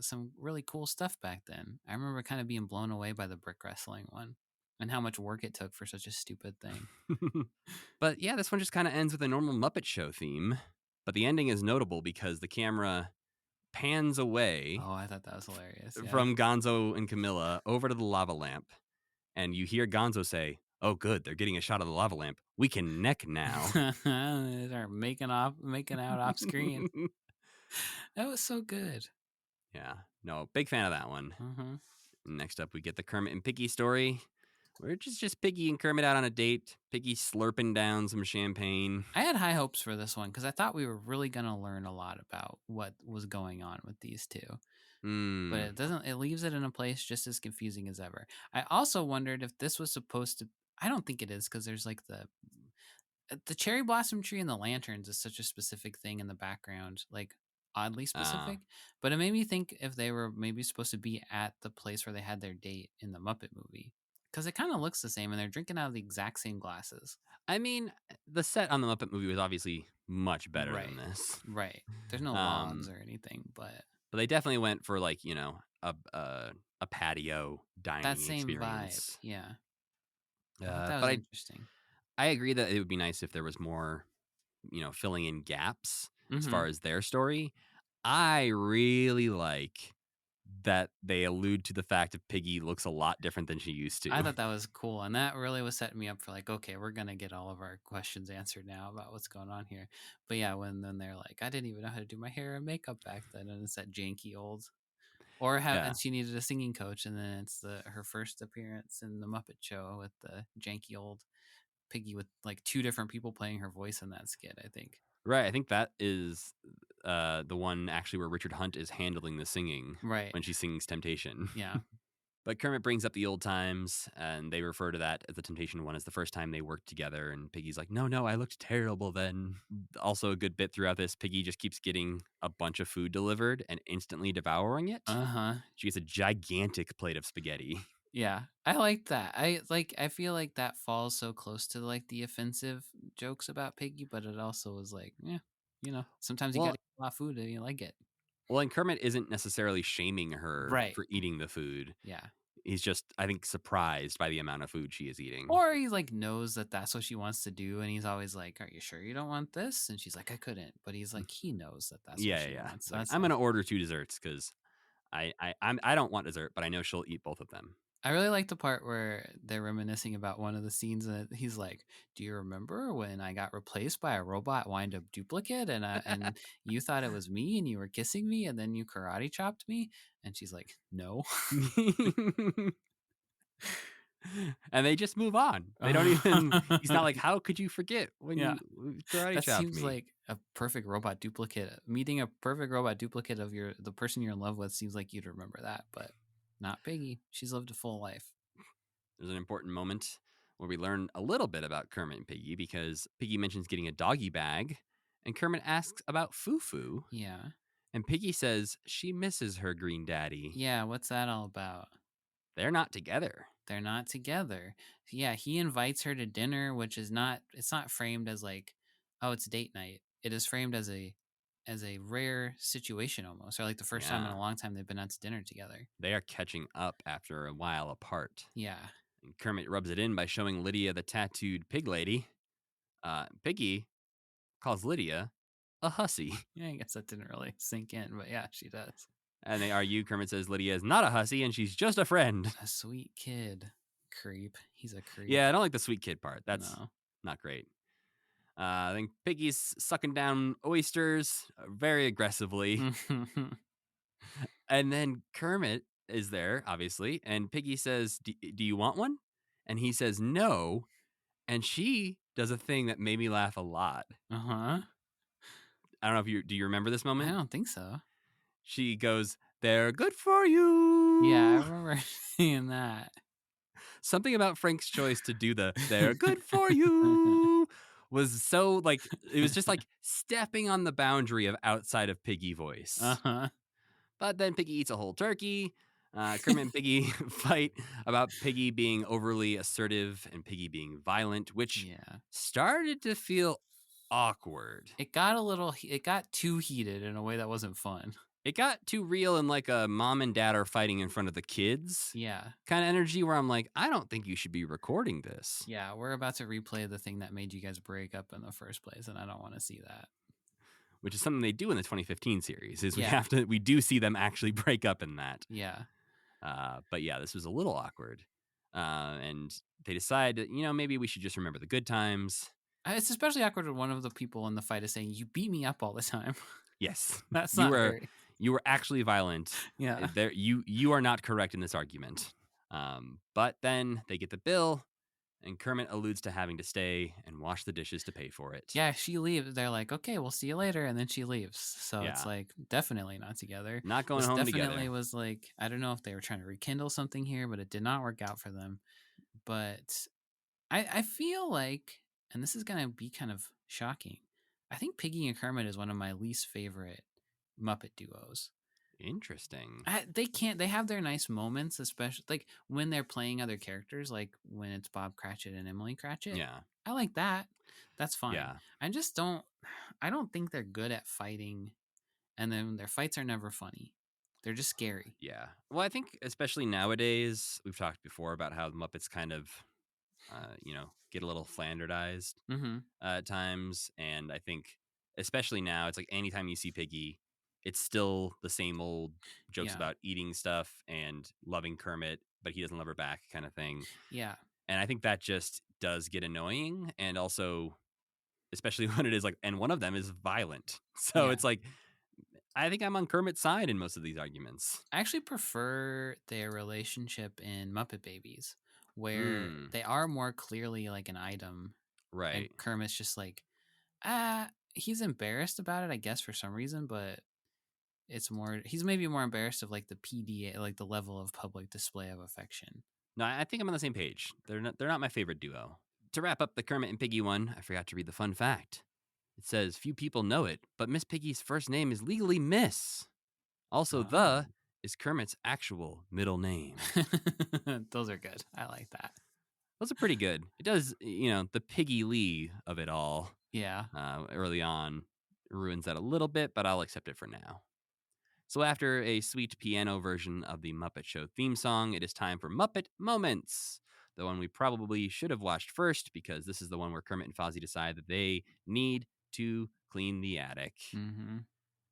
some really cool stuff back then. I remember kind of being blown away by the brick wrestling one, and how much work it took for such a stupid thing. But yeah, this one just kind of ends with a normal Muppet Show theme. But the ending is notable because the camera pans away Oh, I thought that was hilarious. Yeah. from Gonzo and Camilla over to the lava lamp. And you hear Gonzo say, "Oh, good, they're getting a shot of the lava lamp. We can neck now." They start making out off screen. That was so good. Yeah, no, big fan of that one. Mm-hmm. Next up, we get the Kermit and Piggy story, where it's just Piggy and Kermit out on a date. Piggy slurping down some champagne. I had high hopes for this one because I thought we were really gonna learn a lot about what was going on with these two. But it doesn't. It leaves it in a place just as confusing as ever. I also wondered if this was supposed to. I don't think it is because there's like the cherry blossom tree and the lanterns is such a specific thing in the background, like oddly specific. But it made me think if they were maybe supposed to be at the place where they had their date in the Muppet movie, because it kind of looks the same and they're drinking out of the exact same glasses. I mean, the set on the Muppet movie was obviously much better than Right. this. Right. There's no lawns or anything, but But they definitely went for like, a patio that dining same vibe. experience. Yeah. I thought that But was interesting. I agree that it would be nice if there was more, filling in gaps as Mm-hmm. far as their story. I really like that they allude to the fact that Piggy looks a lot different than she used to. I thought that was cool, and that really was setting me up for like, okay, we're gonna get all of our questions answered now about what's going on here. But yeah, when then they're like, I didn't even know how to do my hair and makeup back then, and it's that janky old, Yeah. and she needed a singing coach, and then it's her first appearance in the Muppet Show with the janky old Piggy with like two different people playing her voice in that skit. I think. Right. I think that is the one actually where Richard Hunt is handling the singing Right. when she sings Temptation. Yeah. But Kermit brings up the old times, and they refer to that as the Temptation one as the first time they worked together. And Piggy's like, no, I looked terrible then. Also, a good bit throughout this, Piggy just keeps getting a bunch of food delivered and instantly devouring it. Uh-huh. She gets a gigantic plate of spaghetti. Yeah, I like that. I feel like that falls so close to like the offensive jokes about Piggy, but it also is like, yeah, sometimes you got Well, to eat a lot of food and you like it. and Kermit isn't necessarily shaming her Right. for eating the food. Yeah. He's just, I think, surprised by the amount of food she is eating. Or he like knows that that's what she wants to do, and he's always like, "Are you sure you don't want this?" And she's like, "I couldn't," but he's like, he knows that that's what she wants. It's like, That's I'm going to nice. order 2 desserts because I don't want dessert, but I know she'll eat both of them. I really like the part where they're reminiscing about one of the scenes, and he's like, "Do you remember when I got replaced by a robot wind-up duplicate, and and you thought it was me, and you were kissing me, and then you karate chopped me?" And she's like, "No." And they just move on. They don't even. He's not like, how could you forget when Yeah. you karate That chopped seems me? like a perfect robot duplicate. Meeting a perfect robot duplicate of the person you're in love with seems like you'd remember that, but not Piggy. She's lived a full life. There's an important moment where we learn a little bit about Kermit and Piggy because Piggy mentions getting a doggy bag, and Kermit asks about Foo-Foo, Yeah. and Piggy says she misses her green daddy. Yeah, what's that all about? They're not together. They're not together. Yeah, he invites her to dinner, which is not it's not framed as like, oh, it's date night. It is framed as a rare situation almost, or like the first time in Yeah. a long time they've been out to dinner together. They are catching up after a while apart. Yeah. And Kermit rubs it in by showing Lydia the tattooed pig lady. Piggy calls Lydia a hussy. Yeah, I guess that didn't really sink in, but yeah, she does. And they argue. Kermit says Lydia is not a hussy and she's just a friend. A sweet kid. Creep. He's a creep. Yeah, I don't like the sweet kid part. That's No. not great. I think Piggy's sucking down oysters very aggressively. And then Kermit is there, obviously. And Piggy says, do you want one? And he says no. And she does a thing that made me laugh a lot. Uh-huh. I don't know if do you remember this moment? I don't think so. She goes, they're good for you. Yeah, I remember seeing that. Something about Frank's choice to do the they're good for you was so like, it was just like stepping on the boundary of outside of Piggy voice. Uh-huh. But then Piggy eats a whole turkey. Kermit and Piggy fight about Piggy being overly assertive and Piggy being violent, which started to feel awkward. It got too heated in a way that wasn't fun. It got too real and like a mom and dad are fighting in front of the kids. Yeah. Kind of energy where I'm like, I don't think you should be recording this. Yeah, we're about to replay the thing that made you guys break up in the first place, and I don't want to see that. Which is something they do in the 2015 series, is Yeah. we do see them actually break up in that. Yeah. But yeah, this was a little awkward. And they decide that, maybe we should just remember the good times. It's especially awkward when one of the people in the fight is saying, "You beat me up all the time." Yes. That's not very... You were actually violent. Yeah. You are not correct in this argument. But then they get the bill, and Kermit alludes to having to stay and wash the dishes to pay for it. Yeah, she leaves. They're like, "Okay, we'll see you later," and then she leaves. So it's like definitely not together. Not going this home definitely together. Was like, I don't know if they were trying to rekindle something here, but it did not work out for them. But I feel like, and this is gonna be kind of shocking, I think Piggy and Kermit is one of my least favorite Muppet duos. Interesting. They have their nice moments, especially like when they're playing other characters, like when it's Bob Cratchit and Emily Cratchit. Yeah. I like that. That's fine. Yeah. I don't think they're good at fighting, and then their fights are never funny. They're just scary. Yeah. Well, I think especially nowadays, we've talked before about how the Muppets kind of, get a little flanderized at times. And I think especially now, it's like anytime you see Piggy, it's still the same old jokes about eating stuff and loving Kermit, but he doesn't love her back kind of thing. Yeah. And I think that just does get annoying. And also, especially when it is like, and one of them is violent. So it's like, I think I'm on Kermit's side in most of these arguments. I actually prefer their relationship in Muppet Babies, where they are more clearly like an item. Right. And Kermit's just like, he's embarrassed about it, I guess, for some reason, but he's maybe more embarrassed of like the PDA, like the level of public display of affection. No, I think I'm on the same page. They're not my favorite duo. To wrap up the Kermit and Piggy one, I forgot to read the fun fact. It says, few people know it, but Miss Piggy's first name is legally Miss. Also, the is Kermit's actual middle name. Those are good. I like that. Those are pretty good. It does, the Piggy Lee of it all. Yeah. Early on ruins that a little bit, but I'll accept it for now. So after a sweet piano version of the Muppet Show theme song, it is time for Muppet Moments. The one we probably should have watched first, because this is the one where Kermit and Fozzie decide that they need to clean the attic.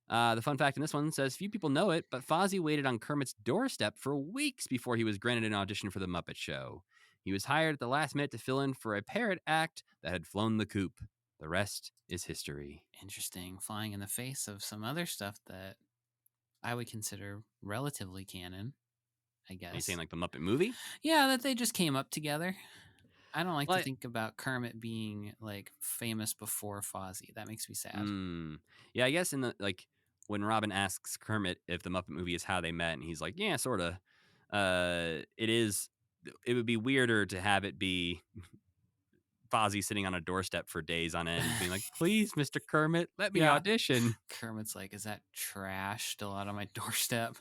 The fun fact in this one says, few people know it, but Fozzie waited on Kermit's doorstep for weeks before he was granted an audition for the Muppet Show. He was hired at the last minute to fill in for a parrot act that had flown the coop. The rest is history. Interesting. Flying in the face of some other stuff that I would consider relatively canon, I guess. Are you saying like the Muppet movie? Yeah, that they just came up together. I don't like to think about Kermit being like famous before Fozzie. That makes me sad. Yeah, I guess in the when Robin asks Kermit if the Muppet movie is how they met, and he's like, yeah, sort of. It would be weirder to have it be Fozzie sitting on a doorstep for days on end, being like, please, Mr. Kermit, let me audition. Kermit's like, is that trash still out on my doorstep?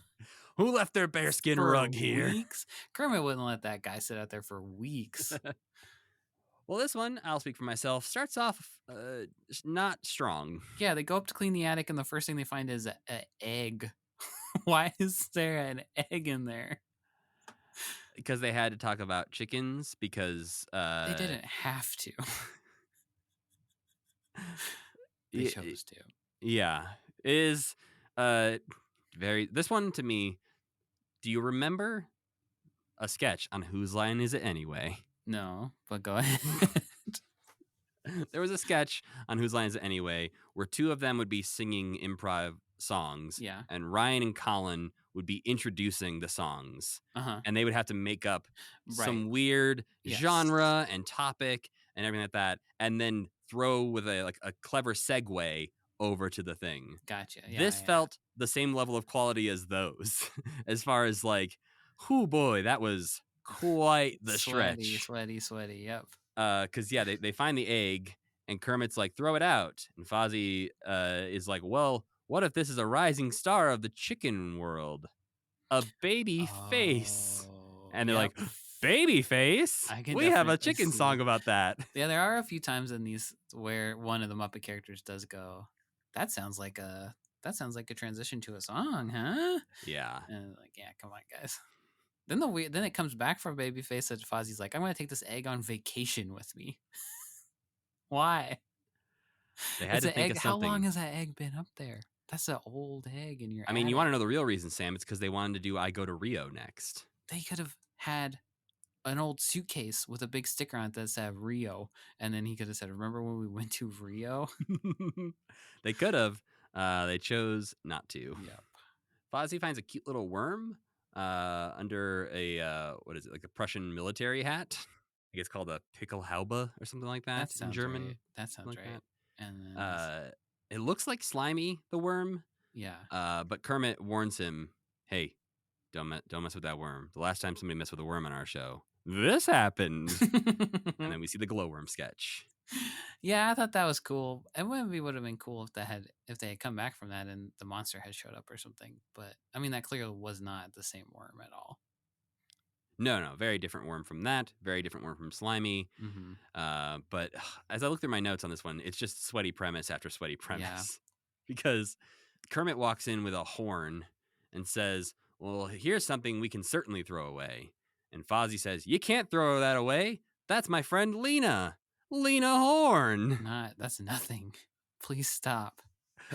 Who left their bearskin rug here? Weeks? Kermit wouldn't let that guy sit out there for weeks. Well, this one, I'll speak for myself, starts off not strong. Yeah, they go up to clean the attic, and the first thing they find is an egg. Why is there an egg in there? Because they had to talk about chickens, because... they didn't have to. They Y- chose to. yeah, is very. This one to me. Do you remember a sketch on Whose Line Is It Anyway? No, but go ahead. There was a sketch on Whose Line Is It Anyway where two of them would be singing improv songs, Yeah. and Ryan and Colin would be introducing the songs, Uh-huh. and they would have to make up Right. some weird Yes. genre and topic and everything like that, and then throw with a clever segue over to the thing. Gotcha. Yeah. This yeah. felt the same level of quality as those, as far as like, whoo boy, that was quite the sweaty, stretch. sweaty. Yep. Because yeah, they find the egg, and Kermit's like, throw it out, and Fozzie is like, well, what if this is a rising star of the chicken world, a baby face? And they're yep. like, baby face? I can We have a definitely chicken see- song about that. Yeah, there are a few times in these where one of the Muppet characters does go, that sounds like a transition to a song, huh? Yeah. And like, yeah, come on, guys. Then then it comes back from Babyface that Fozzie's like, I'm gonna take this egg on vacation with me. Why? They had It's to an think egg. of How something. long has that egg been up there? That's an old egg in your I mean, you attic. want to know the real reason, Sam? It's because they wanted to do I Go to Rio next. They could have had an old suitcase with a big sticker on it that said Rio, and then he could have said, remember when we went to Rio? They could have. They chose not to. Yep. Fozzie finds a cute little worm under a what is it, like a Prussian military hat? I think it's called a Pickelhaube or something like that, That in sounds German. right. That sounds like right. And then It looks like Slimy the worm. yeah. But Kermit warns him, "Hey, don't mess with that worm. The last time somebody messed with a worm on our show, this happened." And then we see the glowworm sketch. Yeah, I thought that was cool. It would have been cool if they had come back from that and the monster had showed up or something. But I mean, that clearly was not the same worm at all. No, very different worm from that. Very different worm from Slimy. Mm-hmm. But as I look through my notes on this one, it's just sweaty premise after sweaty premise. Because Kermit walks in with a horn and says, well, here's something we can certainly throw away. And Fozzie says, you can't throw that away. That's my friend Lena. Lena Horn. That's nothing. Please stop.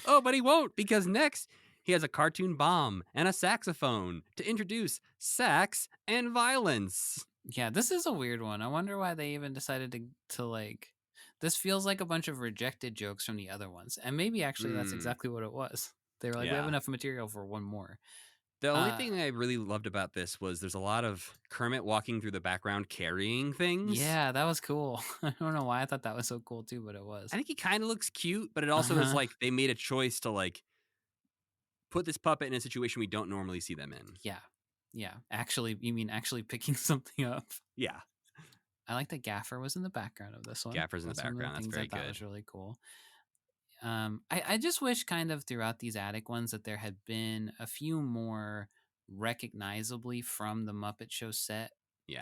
Oh, but he won't, because next he has a cartoon bomb and a saxophone to introduce sax and violence. Yeah, this is a weird one. I wonder why they even decided to like. This feels like a bunch of rejected jokes from the other ones, and maybe actually that's exactly what it was. They were like, we have enough material for one more. The only thing I really loved about this was there's a lot of Kermit walking through the background carrying things. Yeah, that was cool. I don't know why I thought that was so cool too, but it was. I think he kind of looks cute, but it also is like they made a choice to like put this puppet in a situation we don't normally see them in. Yeah. Actually, you mean actually picking something up? Yeah. I like that Gaffer was in the background of this one. Gaffer's in the background. That's very good. That was really cool. I just wish kind of throughout these attic ones that there had been a few more recognizably from the Muppet Show set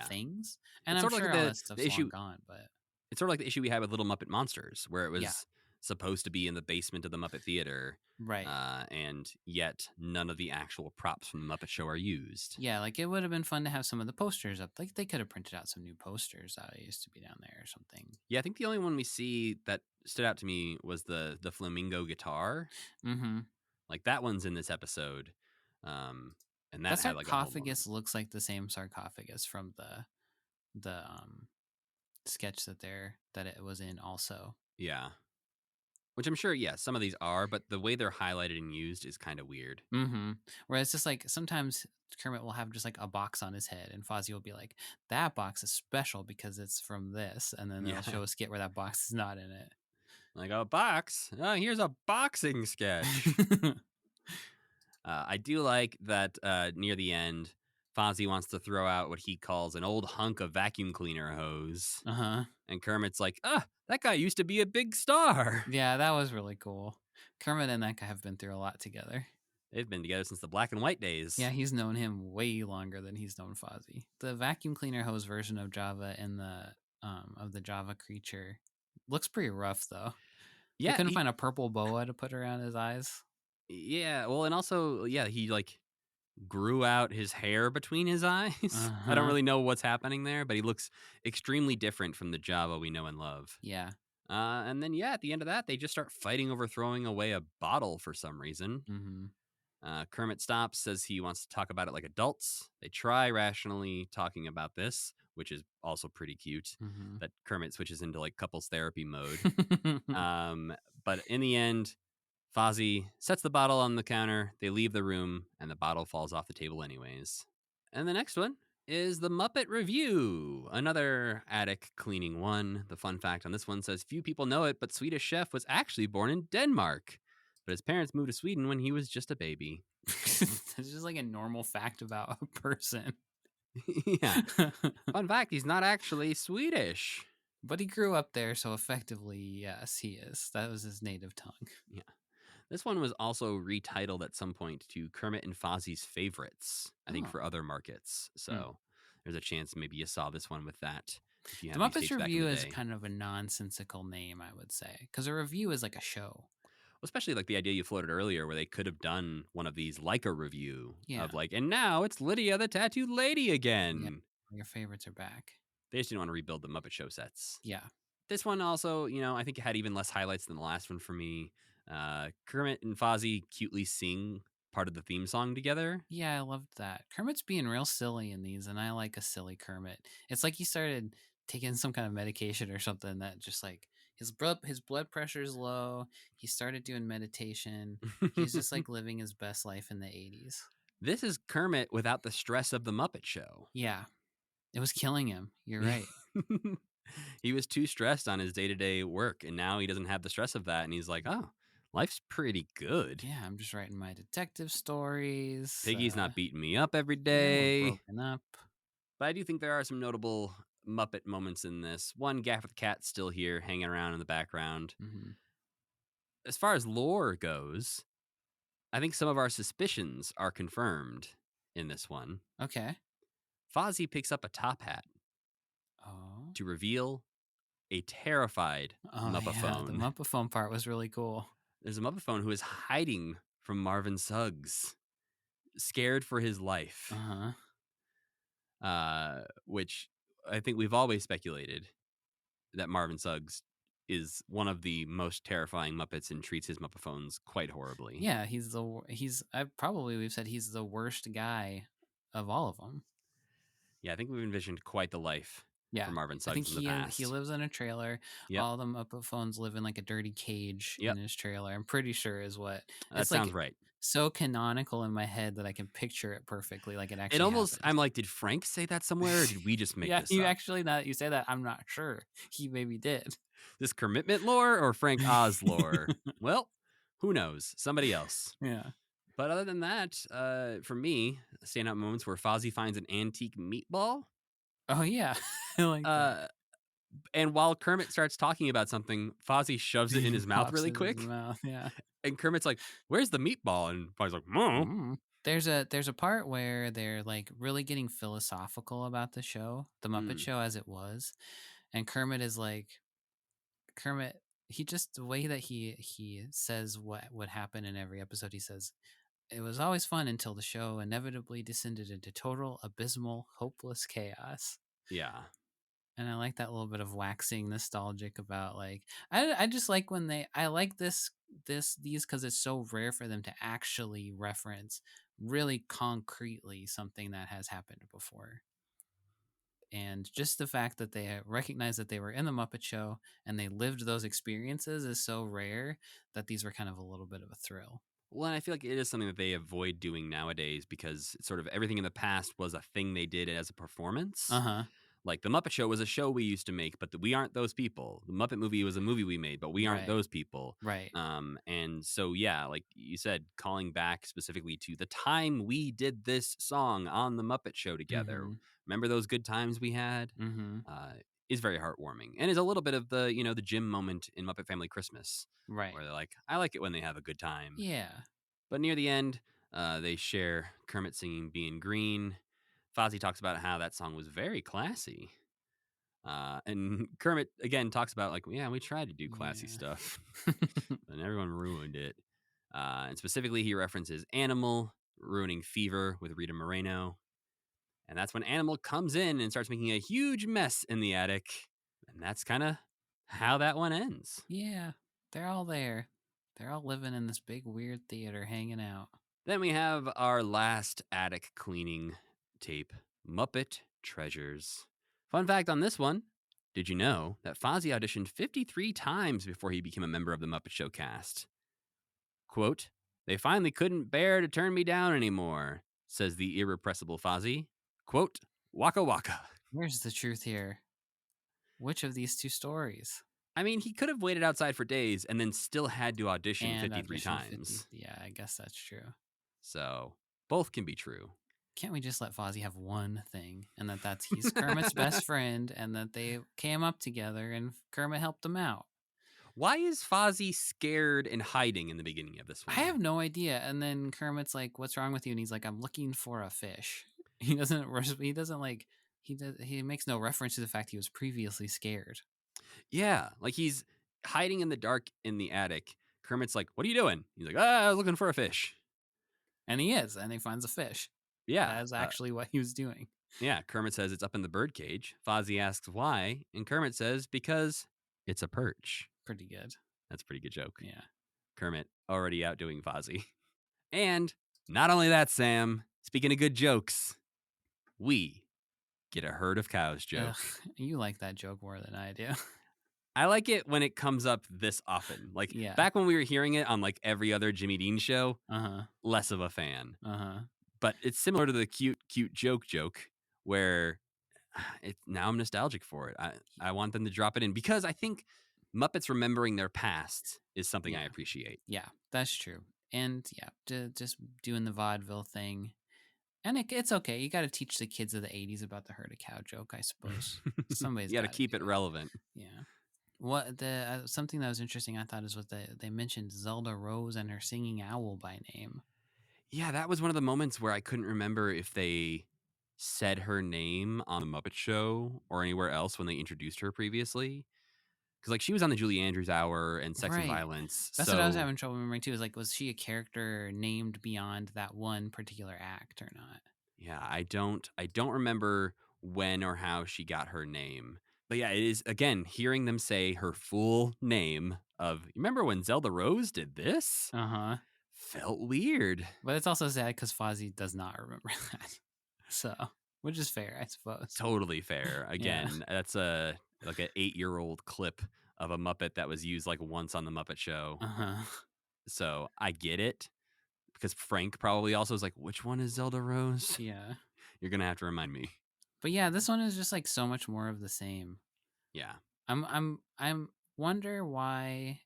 things. And it's I'm sort sure of like all that stuff's long gone, but it's sort of like the issue we had with Little Muppet Monsters, where it was supposed to be in the basement of the Muppet Theater. Right. And yet none of the actual props from the Muppet Show are used. Yeah, like it would have been fun to have some of the posters up. Like they could have printed out some new posters that used to be down there or something. Yeah, I think the only one we see that stood out to me was the flamingo guitar. Mm-hmm. Like that one's in this episode. And that had like a sarcophagus looks like the same sarcophagus from the sketch that it was in also. Yeah. Which I'm sure, some of these are, but the way they're highlighted and used is kind of weird. Mm-hmm. Whereas just like sometimes Kermit will have just like a box on his head, and Fozzie will be like, "That box is special because it's from this," and then they'll show a skit where that box is not in it. Like a box. Oh, here's a boxing sketch. I do like that near the end, Fozzie wants to throw out what he calls an old hunk of vacuum cleaner hose. And Kermit's like, that guy used to be a big star. Yeah, that was really cool. Kermit and that guy have been through a lot together. They've been together since the black and white days. Yeah, he's known him way longer than he's known Fozzie. The vacuum cleaner hose version of Java in the Java creature looks pretty rough though. Yeah, he couldn't find a purple boa to put around his eyes. Yeah, well, and also, he like grew out his hair between his eyes. I don't really know what's happening there, but he looks extremely different from the Java we know and love. Yeah. And then, at the end of that, they just start fighting over throwing away a bottle for some reason. Mm-hmm. Kermit stops, says he wants to talk about it like adults. They try rationally talking about this, which is also pretty cute. Mm-hmm. That Kermit switches into like couples therapy mode. But in the end, Fozzie sets the bottle on the counter. They leave the room, and the bottle falls off the table anyways. And the next one is the Muppet Review, another attic cleaning one. The fun fact on this one says few people know it, but Swedish Chef was actually born in Denmark, but his parents moved to Sweden when he was just a baby. It's just like a normal fact about a person. Yeah. Fun fact, he's not actually Swedish. But he grew up there, so effectively, yes, he is. That was his native tongue. Yeah. This one was also retitled at some point to Kermit and Fozzie's Favorites, I think, Oh. for other markets. So there's a chance maybe you saw this one with that. If you The have these Muppets tapes back in Review the is day. kind of a nonsensical name, I would say, because a review is like a show. Especially like the idea you floated earlier where they could have done one of these like a review of Yeah. like, and now it's Lydia the Tattooed Lady again. Your favorites are back. They just didn't want to rebuild the Muppet Show sets. Yeah. This one also, I think it had even less highlights than the last one for me. Kermit and Fozzie cutely sing part of the theme song together. Yeah, I loved that. Kermit's being real silly in these, and I like a silly Kermit. It's like he started taking some kind of medication or something that just like his blood pressure is low. He started doing meditation. He's just like living his best life in the 80s. This is Kermit without the stress of the Muppet Show. Yeah. It was killing him. You're right. He was too stressed on his day-to-day work, and now he doesn't have the stress of that, and he's like, oh, life's pretty good. Yeah, I'm just writing my detective stories. Piggy's not beating me up every Yeah, day. we're broken up. But I do think there are some notable Muppet moments in this. One, Gaffer the Cat's still here, hanging around in the background. Mm-hmm. As far as lore goes, I think some of our suspicions are confirmed in this one. Okay. Fozzie picks up a top hat to reveal a terrified Muppaphone. The Muppaphone part was really cool. There's a Muppaphone who is hiding from Marvin Suggs, scared for his life. Which I think we've always speculated that Marvin Suggs is one of the most terrifying Muppets and treats his Muppaphones quite horribly. Yeah, we've said he's the worst guy of all of them. Yeah, I think we've envisioned quite the life for Marvin Suggs in the past. He lives in a trailer. Yep. All the Muppaphones live in like a dirty cage Yep. in his trailer. I'm pretty sure is what. That sounds right. So canonical in my head that I can picture it perfectly, like it actually. It almost. happens. I'm like, did Frank say that somewhere, or did we just make this you up? actually, now that you say that, I'm not sure. He maybe did. This Kermitment lore or Frank Oz lore? Well, who knows? Somebody else. Yeah. But other than that, for me, standout moments where Fozzie finds an antique meatball. Oh yeah, I like that. And while Kermit starts talking about something, Fozzie shoves it in his mouth really quick. Yeah. And Kermit's like, "Where's the meatball?" And Fozzie's like, "Mom." There's a part where they're like really getting philosophical about the show, the Muppet Show as it was, and Kermit is like, he just, the way that he says what would happen in every episode, he says, it was always fun until the show inevitably descended into total, abysmal, hopeless chaos. Yeah. And I like that little bit of waxing nostalgic about like, I just like when I like these because it's so rare for them to actually reference really concretely something that has happened before. And just the fact that they recognize that they were in the Muppet Show and they lived those experiences is so rare that these were kind of a little bit of a thrill. Well, and I feel like it is something that they avoid doing nowadays because it's sort of everything in the past was a thing they did as a performance. Like the Muppet Show was a show we used to make, but we aren't those people. The Muppet Movie was a movie we made, but we aren't those people. Right. And so, yeah, like you said, calling back specifically to the time we did this song on the Muppet Show together. Remember those good times we had? Is very heartwarming and is a little bit of the, the Jim moment in Muppet Family Christmas. Right. Where they're like, I like it when they have a good time. Yeah. But near the end, they share Kermit singing Being Green. Fozzie talks about how that song was very classy. And Kermit, again, talks about like, yeah, we tried to do classy stuff. And everyone ruined it. And specifically, he references Animal ruining Fever with Rita Moreno. And that's when Animal comes in and starts making a huge mess in the attic. And that's kind of how that one ends. Yeah, they're all there. They're all living in this big weird theater, hanging out. Then we have our last attic cleaning tape, Muppet Treasures. Fun fact on this one, did you know that Fozzie auditioned 53 times before he became a member of the Muppet Show cast? Quote, "They finally couldn't bear to turn me down anymore," says the irrepressible Fozzie. Quote, "Waka waka." Where's the truth here? Which of these two stories? I mean, he could have waited outside for days and then still had to audition And 53 audition times. 50. Yeah, I guess that's true. So both can be true. Can't we just let Fozzie have one thing, and that's he's Kermit's best friend, and that they came up together, and Kermit helped him out? Why is Fozzie scared and hiding in the beginning of this one? I have no idea. And then Kermit's like, "What's wrong with you?" And he's like, "I'm looking for a fish." He doesn't like he makes no reference to the fact he was previously scared. Yeah, like he's hiding in the dark in the attic. Kermit's like, "What are you doing?" He's like, "I was looking for a fish." And he is, and he finds a fish. Yeah. That's actually what he was doing. Yeah, Kermit says it's up in the birdcage. Fozzie asks why, and Kermit says because it's a perch. Pretty good. That's a pretty good joke. Yeah. Kermit already outdoing Fozzie. And not only that, Sam, speaking of good jokes, we get a herd of cows joke. Ugh, you like that joke more than I do. I like it when it comes up this often. Like Yeah. back when we were hearing it on like every other Jimmy Dean show, Uh-huh. less of a fan. Uh-huh. But it's similar to the cute joke where now I'm nostalgic for it. I want them to drop it in because I think Muppets remembering their past is something I Yeah. appreciate. Yeah, that's true. And yeah, just doing the vaudeville thing. And it's okay. You got to teach the kids of the 80s about the herd of cow joke, I suppose. Somebody's You got to gotta keep do it relevant. Yeah. What the something that was interesting I thought is what they mentioned Zelda Rose and her singing owl by name. Yeah, that was one of the moments where I couldn't remember if they said her name on the Muppet Show or anywhere else when they introduced her previously. Because like she was on the Julie Andrews Hour and Sex and Right. Violence. That's what I was having trouble remembering too. Is like, was she a character named beyond that one particular act or not? Yeah, I don't remember when or how she got her name. But yeah, it is again hearing them say her full name of remember when Zelda Rose did this? Uh-huh. Felt weird. But it's also sad because Fozzie does not remember that. So, which is fair, I suppose. Totally fair. Again, that's a like an 8-year-old clip of a Muppet that was used like once on the Muppet Show. Uh-huh. So I get it. Because Frank probably also is like, which one is Zelda Rose? Yeah. You're gonna have to remind me. But yeah, this one is just like so much more of the same. Yeah. I'm wonder why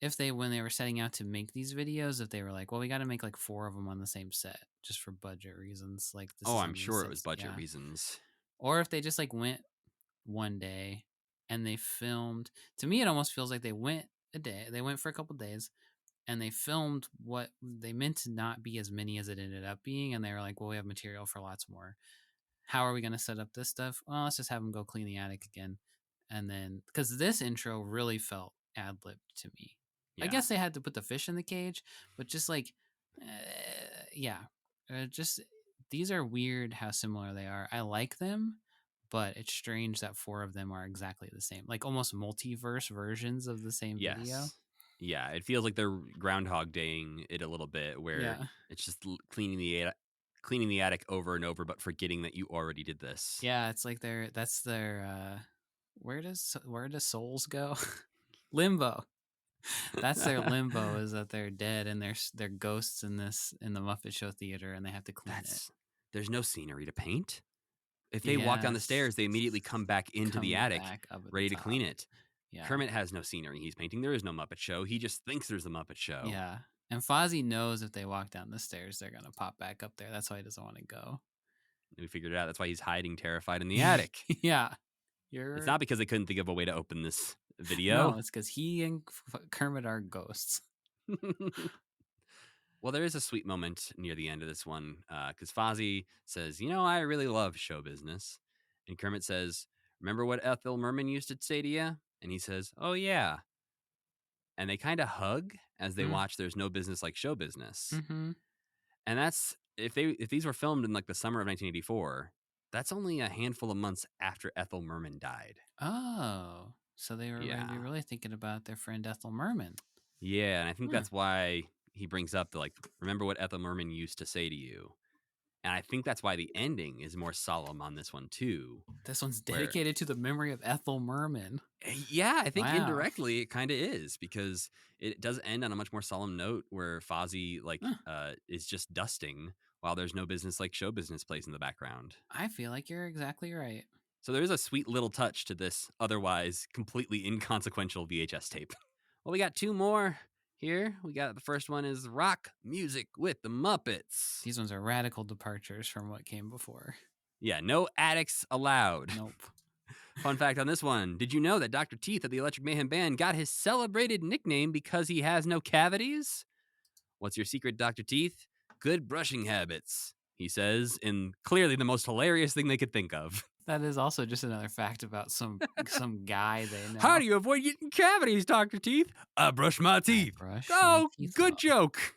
if they when they were setting out to make these videos, if they were like, well, we got to make like 4 of them on the same set just for budget reasons. Like this. I'm sure it was budget reasons. Or if they just like went one day and they filmed. To me, it almost feels like they went a day. They went for a couple days and they filmed what they meant to not be as many as it ended up being. And they were like, well, we have material for lots more. How are we going to set up this stuff? Well, let's just have them go clean the attic again. And then, because this intro really felt ad-libbed to me. Yeah. I guess they had to put the fish in the cage, but just like, just these are weird how similar they are. I like them, but it's strange that 4 of them are exactly the same, like almost multiverse versions of the same video. Yeah, it feels like they're Groundhog Daying it a little bit, where it's just cleaning the attic over and over, but forgetting that you already did this. Yeah, it's like that's their where does souls go? Limbo. That's their limbo, is that they're dead and they're ghosts in the Muppet Show theater and they have to clean it. There's no scenery to paint. If they walk down the stairs, they immediately come back into the attic, ready to clean it. Yeah. Kermit has no scenery he's painting. There is no Muppet Show. He just thinks there's a Muppet Show. Yeah. And Fozzie knows if they walk down the stairs, they're going to pop back up there. That's why he doesn't want to go. We figured it out. That's why he's hiding terrified in the attic. Yeah. It's not because they couldn't think of a way to open this video. No, it's because he and Kermit are ghosts. Well, there is a sweet moment near the end of this one because Fozzie says, I really love show business. And Kermit says, remember what Ethel Merman used to say to you? And he says, oh, yeah. And they kind of hug as they watch There's No Business Like Show Business. Mm-hmm. And that's, if these were filmed in like the summer of 1984, that's only a handful of months after Ethel Merman died. Oh, So they were Yeah. maybe really thinking about their friend Ethel Merman. Yeah, and I think Huh. that's why he brings up the remember what Ethel Merman used to say to you. And I think that's why the ending is more solemn on this one too. This one's Where- dedicated to the memory of Ethel Merman. Yeah, I think Wow. indirectly it kind of is, because it does end on a much more solemn note where Fozzie is just dusting while there's no business like show business plays in the background. I feel like you're exactly right. So there is a sweet little touch to this otherwise completely inconsequential VHS tape. Well, we got two more here. We got the first one is Rock Music with the Muppets. These ones are radical departures from what came before. Yeah, no addicts allowed. Nope. Fun fact on this one. Did you know that Dr. Teeth of the Electric Mayhem Band got his celebrated nickname because he has no cavities? What's your secret, Dr. Teeth? Good brushing habits, he says, in clearly the most hilarious thing they could think of. That is also just another fact about some guy they know. How do you avoid getting cavities, Dr. Teeth? I brush my teeth. Brush Oh, my teeth good well. joke.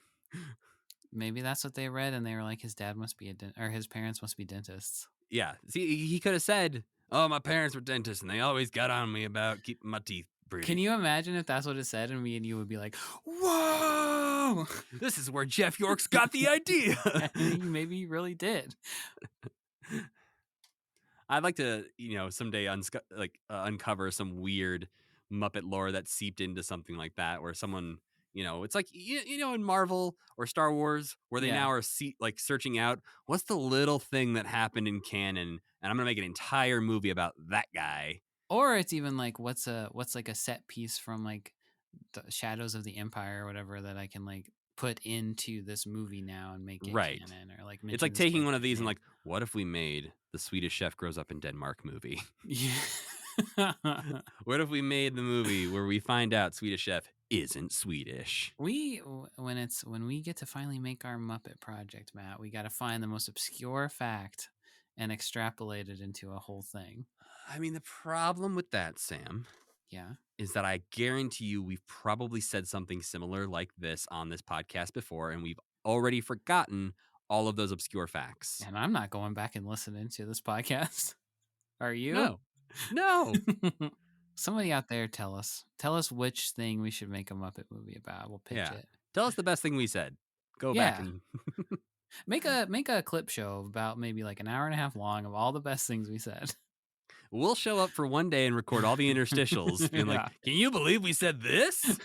Maybe that's what they read, and they were like, his dad must be or his parents must be dentists. Yeah, see, he could have said, oh, my parents were dentists, and they always got on me about keeping my teeth pretty. Can you imagine if that's what it said, and me and you would be like, whoa! This is where Jeff York's got the idea. Maybe he really did. I'd like to, someday uncover some weird Muppet lore that seeped into something like that, where someone, it's like, in Marvel or Star Wars, where they now are searching out what's the little thing that happened in canon, and I'm gonna make an entire movie about that guy. Or it's even like, what's like a set piece from like the Shadows of the Empire or whatever that I can like put into this movie now and make it canon, or like it's like taking one of these and like, what if we made the Swedish Chef Grows Up in Denmark movie? Yeah. What if we made the movie where we find out Swedish Chef isn't Swedish? When we get to finally make our Muppet project, Matt, we got to find the most obscure fact and extrapolate it into a whole thing. I mean, the problem with that, Sam, is that I guarantee you we've probably said something similar like this on this podcast before, and we've already forgotten all of those obscure facts. And I'm not going back and listening to this podcast. Are you? No. Somebody out there tell us which thing we should make a Muppet movie about. We'll pitch it. Tell us the best thing we said. Go back and make a clip show about maybe like an hour and a half long of all the best things we said. We'll show up for one day and record all the interstitials, being like, can you believe we said this?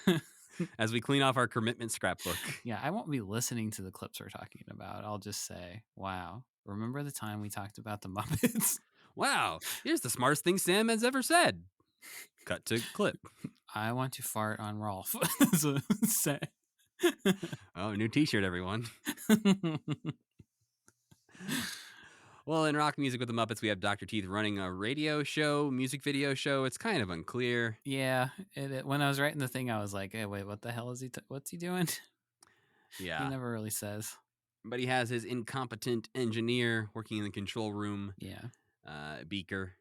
As we clean off our Kermitment scrapbook. Yeah, I won't be listening to the clips we're talking about. I'll just say, wow, remember the time we talked about the Muppets? Wow, here's the smartest thing Sam has ever said. Cut to clip. I want to fart on Rolf. So say. Oh, new t-shirt, everyone. Well, in Rock Music with the Muppets, we have Dr. Teeth running a radio show, music video show. It's kind of unclear. Yeah, when I was writing the thing, I was like, hey, wait, what the hell is he? What's he doing? Yeah. He never really says. But he has his incompetent engineer working in the control room. Yeah. Beaker.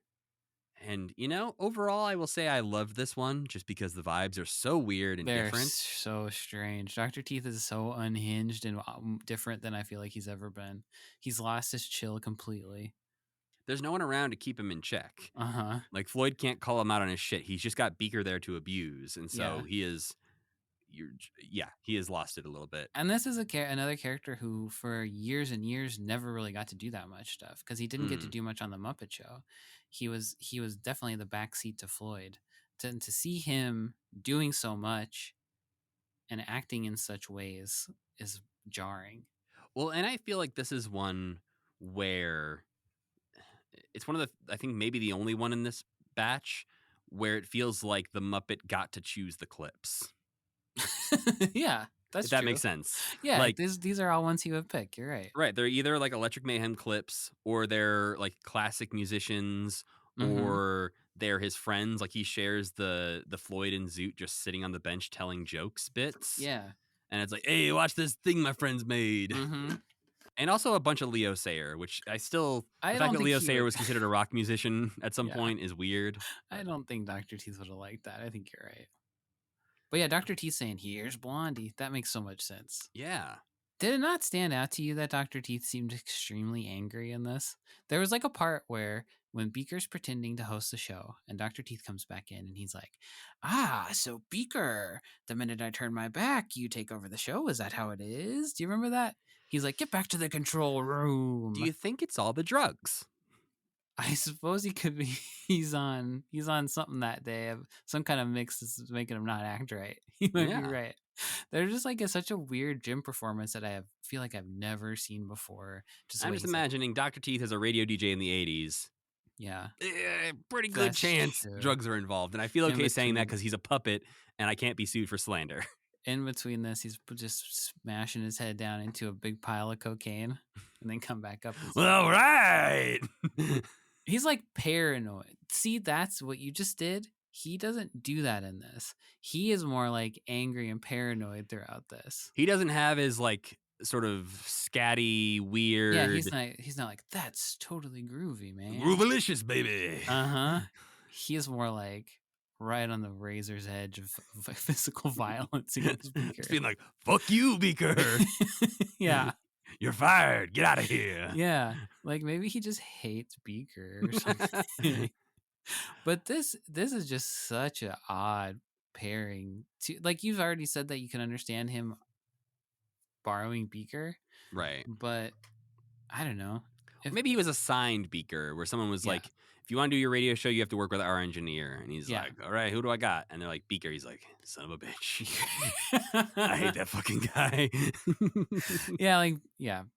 And, overall, I will say I love this one just because the vibes are so weird and different. So strange. Dr. Teeth is so unhinged and different than I feel like he's ever been. He's lost his chill completely. There's no one around to keep him in check. Uh-huh. Like, Floyd can't call him out on his shit. He's just got Beaker there to abuse. And so he has lost it a little bit. And this is another character who for years and years never really got to do that much stuff because he didn't get to do much on the Muppet Show. He was definitely the backseat to Floyd. To see him doing so much and acting in such ways is jarring. Well, and I feel like this is one where it's one of the, I think maybe the only one in this batch where it feels like the Muppet got to choose the clips. Yeah, that's if that true. Makes sense. Yeah, like these are all ones he would pick. You're right. Right. They're either like Electric Mayhem clips or they're like classic musicians or they're his friends. Like he shares the Floyd and Zoot just sitting on the bench telling jokes bits. Yeah. And it's like, hey, watch this thing my friends made. And also a bunch of Leo Sayer, which the fact that Leo Sayer was considered a rock musician at some point is weird. I don't think Dr. Teeth would have liked that. I think you're right. But yeah, Dr. Teeth saying, here's Blondie. That makes so much sense. Yeah. Did it not stand out to you that Dr. Teeth seemed extremely angry in this? There was like a part where when Beaker's pretending to host the show and Dr. Teeth comes back in and he's like, so Beaker, the minute I turn my back, you take over the show. Is that how it is? Do you remember that? He's like, get back to the control room. Do you think it's all the drugs? I suppose he could be. He's on something that day. Some kind of mix that's making him not act right. He might be right. They're just like such a weird gym performance that feel like I've never seen before. I'm just imagining Dr. Teeth as a radio DJ in the 80s. Yeah. Pretty good chance drugs are involved. And I feel okay saying that because he's a puppet and I can't be sued for slander. In between this, he's just smashing his head down into a big pile of cocaine and then come back up. All right. He's like paranoid. See, that's what you just did. He doesn't do that in this. He is more like angry and paranoid throughout this. He doesn't have his like sort of scatty, weird. Yeah, he's not like, that's totally groovy, man. Groovalicious, baby. He is more like right on the razor's edge of physical violence against Beaker. It's being like, fuck you, Beaker. Yeah. You're fired. Get out of here. Yeah. Like maybe he just hates Beaker or something. But this is just such an odd pairing. Like you've already said that you can understand him borrowing Beaker. Right. But I don't know. Maybe he was assigned Beaker where someone was like, if you want to do your radio show, you have to work with our engineer. And he's like, all right, who do I got? And they're like, Beaker. He's like, son of a bitch. I hate that fucking guy.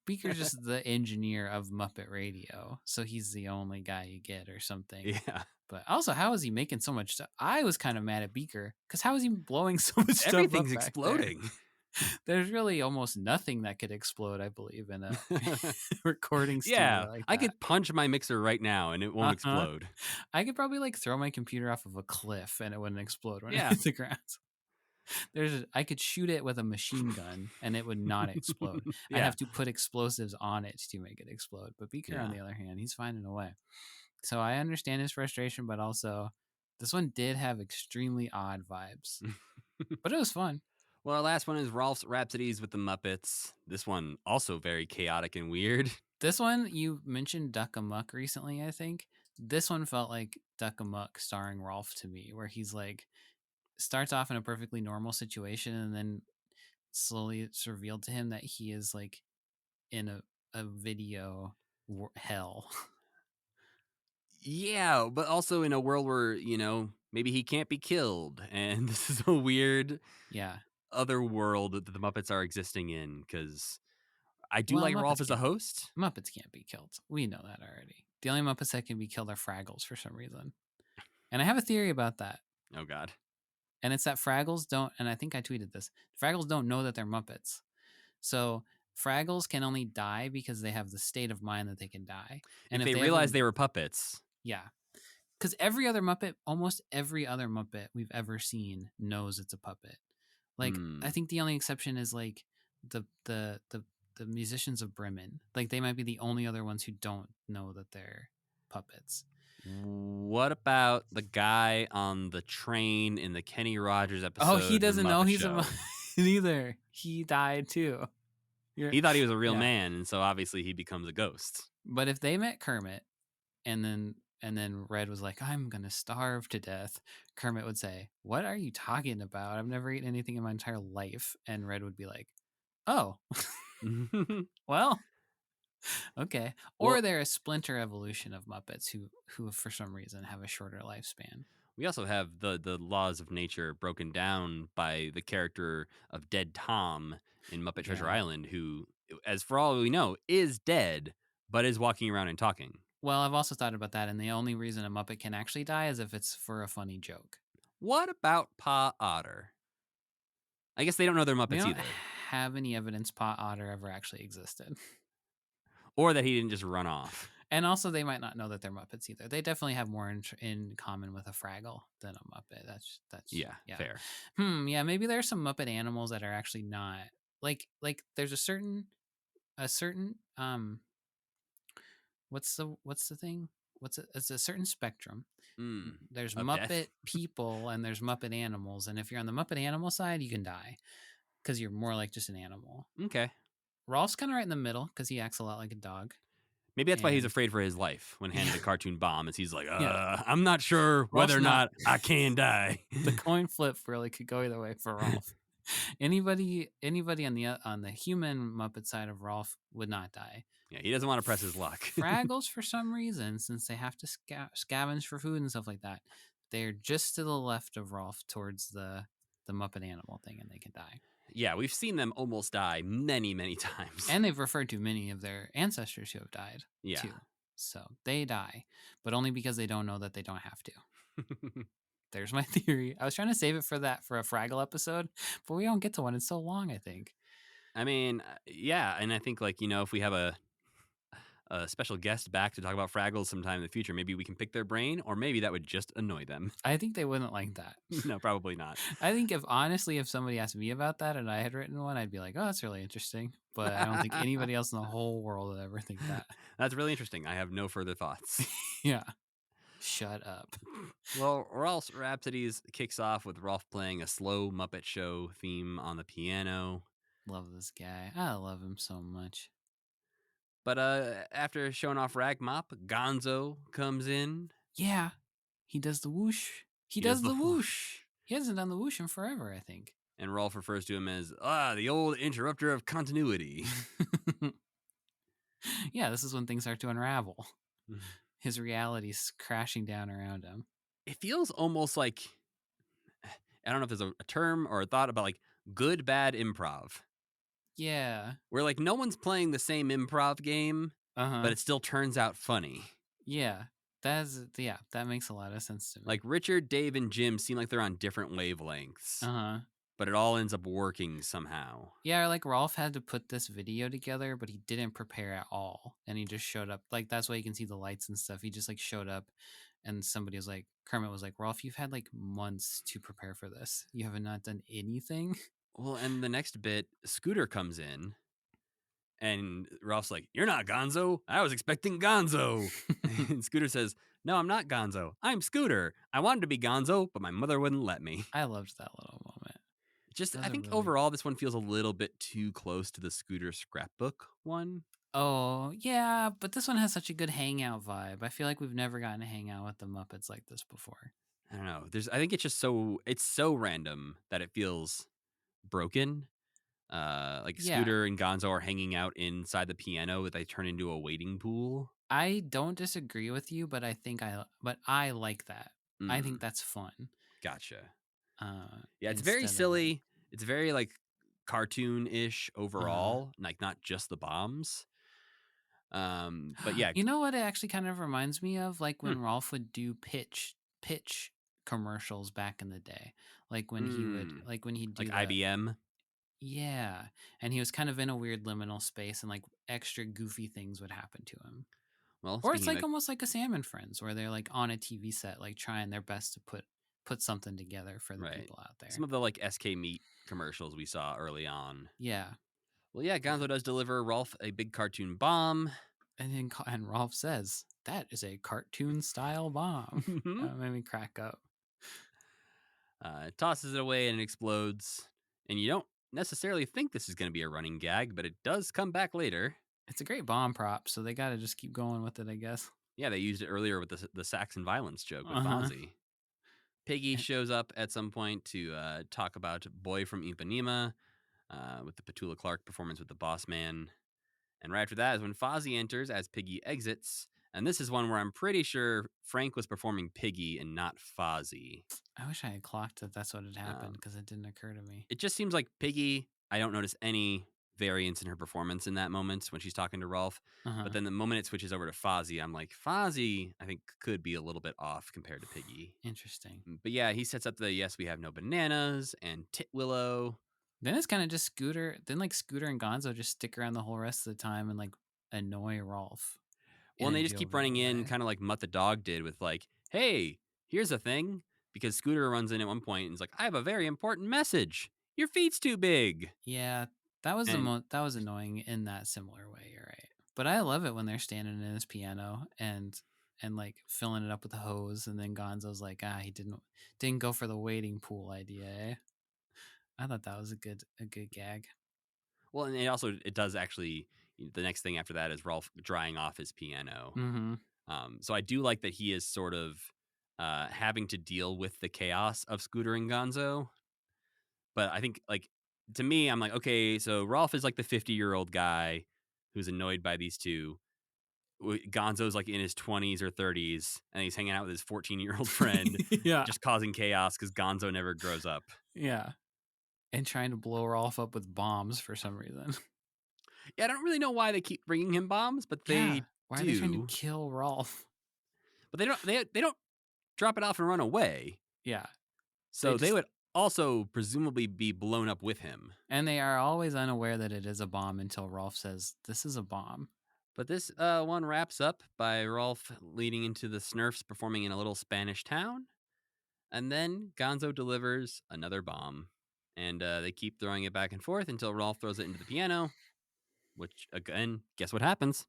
Beaker's just the engineer of Muppet Radio. So he's the only guy you get or something. Yeah. But also, how is he making so much stuff? I was kind of mad at Beaker because how is he blowing so much stuff? Everything's exploding. There's really almost nothing that could explode, I believe, in a recording studio. Yeah, like I could punch my mixer right now and it won't explode. I could probably like throw my computer off of a cliff and it wouldn't explode when it hits the ground. I could shoot it with a machine gun and it would not explode. I'd have to put explosives on it to make it explode. But Beaker, on the other hand, he's finding a way. So I understand his frustration, but also this one did have extremely odd vibes. But it was fun. Well, our last one is Rolf's Rhapsodies with the Muppets. This one also very chaotic and weird. This one, you mentioned Duck Amuck recently, I think. This one felt like Duck Amuck starring Rolf to me, where he's like, starts off in a perfectly normal situation and then slowly it's revealed to him that he is like in a video hell. Yeah, but also in a world where, maybe he can't be killed. And this is a weird other world that the Muppets are existing in, because I do like Rolf as a host. Muppets can't be killed. We know that already. The only Muppets that can be killed are Fraggles for some reason. And I have a theory about that. Oh, God. And it's that Fraggles don't, and I think I tweeted this, Fraggles don't know that they're Muppets. So Fraggles can only die because they have the state of mind that they can die. And if they realize they were puppets. Yeah. Because almost every other Muppet we've ever seen knows it's a puppet. Like, I think the only exception is like the musicians of Bremen. Like, they might be the only other ones who don't know that they're puppets. What about the guy on the train in the Kenny Rogers episode? Oh, he doesn't know he's a Muppet either. He died too. He thought he was a real man, and so obviously he becomes a ghost. But if they met Kermit, and then Red was like, I'm going to starve to death, Kermit would say, what are you talking about? I've never eaten anything in my entire life. And Red would be like, oh, well, okay. Or they're a splinter evolution of Muppets who for some reason have a shorter lifespan. We also have the laws of nature broken down by the character of Dead Tom in Muppet Treasure Island, who, as for all we know, is dead, but is walking around and talking. Well, I've also thought about that, and the only reason a Muppet can actually die is if it's for a funny joke. What about Pa Otter? I guess they don't know they're Muppets either. Have any evidence Pa Otter ever actually existed. Or that he didn't just run off. And also, they might not know that they're Muppets either. They definitely have more in common with a Fraggle than a Muppet. That's fair. Yeah, maybe there's some Muppet animals that are actually not like there's a certain what's the thing? It's a certain spectrum. There's Muppet death. people and there's Muppet animals. And if you're on the Muppet animal side, you can die because you're more like just an animal. Okay. Rolf's kind of right in the middle because he acts a lot like a dog. Maybe that's why he's And- afraid for his life when handed a cartoon bomb. Is he's like, Yeah. I'm not sure whether or not I can die. The coin flip really could go either way for Rolf. Anybody on the human Muppet side of Rolf would not die. Yeah, he doesn't want to press his luck. Fraggles, for some reason, since they have to scavenge for food and stuff like that, they're just to the left of Rolf towards the Muppet animal thing, and they can die. Yeah, we've seen them almost die many, many times. And they've referred to many of their ancestors who have died, yeah. too. So they die, but only because they don't know that they don't have to. There's my theory. I was trying to save it for a Fraggle episode, but we don't get to one. It's so long, I think. I mean, yeah, and I think, like, if we have a special guest back to talk about Fraggles sometime in the future, maybe we can pick their brain, or maybe that would just annoy them. I think they wouldn't like that. No, probably not. I think if somebody asked me about that and I had written one, I'd be like, oh, that's really interesting. But I don't think anybody else in the whole world would ever think that. That's really interesting. I have no further thoughts. Yeah. Shut up. Well, Rolf's Rhapsodies kicks off with Rolf playing a slow Muppet Show theme on the piano. Love this guy. I love him so much. But after showing off Rag Mop, Gonzo comes in. Yeah. He does the whoosh. He does the whoosh. He hasn't done the whoosh in forever, I think. And Rolf refers to him as, the old interrupter of continuity. Yeah, this is when things start to unravel. His reality's crashing down around him. It feels almost like, I don't know if there's a term or a thought about, like, good, bad improv. Yeah. Where, like, no one's playing the same improv game, Uh-huh. but it still turns out funny. Yeah. That makes a lot of sense to me. Like, Richard, Dave, and Jim seem like they're on different wavelengths. Uh-huh. But it all ends up working somehow. Yeah, like Rolf had to put this video together, but he didn't prepare at all. And he just showed up. Like, that's why you can see the lights and stuff. He just, like, showed up, and somebody was like, Kermit was like, Rolf, you've had, like, months to prepare for this. You have not done anything. Well, and the next bit, Scooter comes in, and Rolf's like, you're not Gonzo. I was expecting Gonzo. And Scooter says, no, I'm not Gonzo. I'm Scooter. I wanted to be Gonzo, but my mother wouldn't let me. I loved that little moment. I think overall this one feels a little bit too close to the Scooter scrapbook one. Oh, yeah, but this one has such a good hangout vibe. I feel like we've never gotten to hang out with the Muppets like this before. I don't know. I think it's just so random that it feels broken. Like Scooter and Gonzo are hanging out inside the piano, but they turn into a wading pool. I don't disagree with you, but I like that. I think that's fun. Gotcha. Yeah, it's very instead of, silly. It's very like cartoon-ish overall, like not just the bombs. But yeah, you know what it actually kind of reminds me of, like when Rolf would do pitch commercials back in the day, like when he'd do like IBM. Yeah, and he was kind of in a weird liminal space, and like extra goofy things would happen to him. Well, Or it's like almost like a Sam and Friends, where they're like on a TV set, like trying their best to put something together for the people out there. Some of the like SK Meat commercials we saw early on. Yeah. Well, yeah, Gonzo does deliver Rolf a big cartoon bomb. And Rolf says, that is a cartoon style bomb. That made me crack up. Tosses it away and it explodes. And you don't necessarily think this is going to be a running gag, but it does come back later. It's a great bomb prop, so they got to just keep going with it, I guess. Yeah, they used it earlier with the Saxon violence joke with Fonzie. Piggy shows up at some point to talk about Boy from Ipanema with the Petula Clark performance with the Boss Man. And right after that is when Fozzie enters as Piggy exits. And this is one where I'm pretty sure Frank was performing Piggy and not Fozzie. I wish I had clocked that that's what had happened because it didn't occur to me. It just seems like Piggy, I don't notice any variance in her performance in that moment when she's talking to Rolf. But then the moment it switches over to Fozzie, I'm like, Fozzie, I think, could be a little bit off compared to Piggy. Interesting. But yeah, he sets up the yes, we have no bananas and Tit Willow. Then it's kind of just Scooter. Then like Scooter and Gonzo just stick around the whole rest of the time and like annoy Rolf. Well, and they just keep running in kind of like Mutt the dog did with like, hey, here's a thing. Because Scooter runs in at one point and is like, I have a very important message. Your feet's too big. Yeah, that was that was annoying in that similar way. You're right. But I love it when they're standing in his piano and like filling it up with a hose, and then Gonzo's like, he didn't go for the wading pool idea. Eh? I thought that was a good gag. Well, and it does actually, the next thing after that is Rolf drying off his piano. Mm-hmm. So I do like that he is sort of having to deal with the chaos of Scooter and Gonzo. But I think, like, to me, I'm like, okay, so Rolf is like the 50-year-old guy who's annoyed by these two. Gonzo's like in his 20s or 30s, and he's hanging out with his 14-year-old friend, Yeah. just causing chaos because Gonzo never grows up. Yeah. And trying to blow Rolf up with bombs for some reason. Yeah, I don't really know why they keep bringing him bombs, but they Why do. are they trying to kill Rolf? But they don't drop it off and run away. Yeah. So they would also presumably be blown up with him. And they are always unaware that it is a bomb until Rolf says, "This is a bomb." But this one wraps up by Rolf leading into the Smurfs performing in a little Spanish town. And then Gonzo delivers another bomb. And they keep throwing it back and forth until Rolf throws it into the piano. Which, again, guess what happens?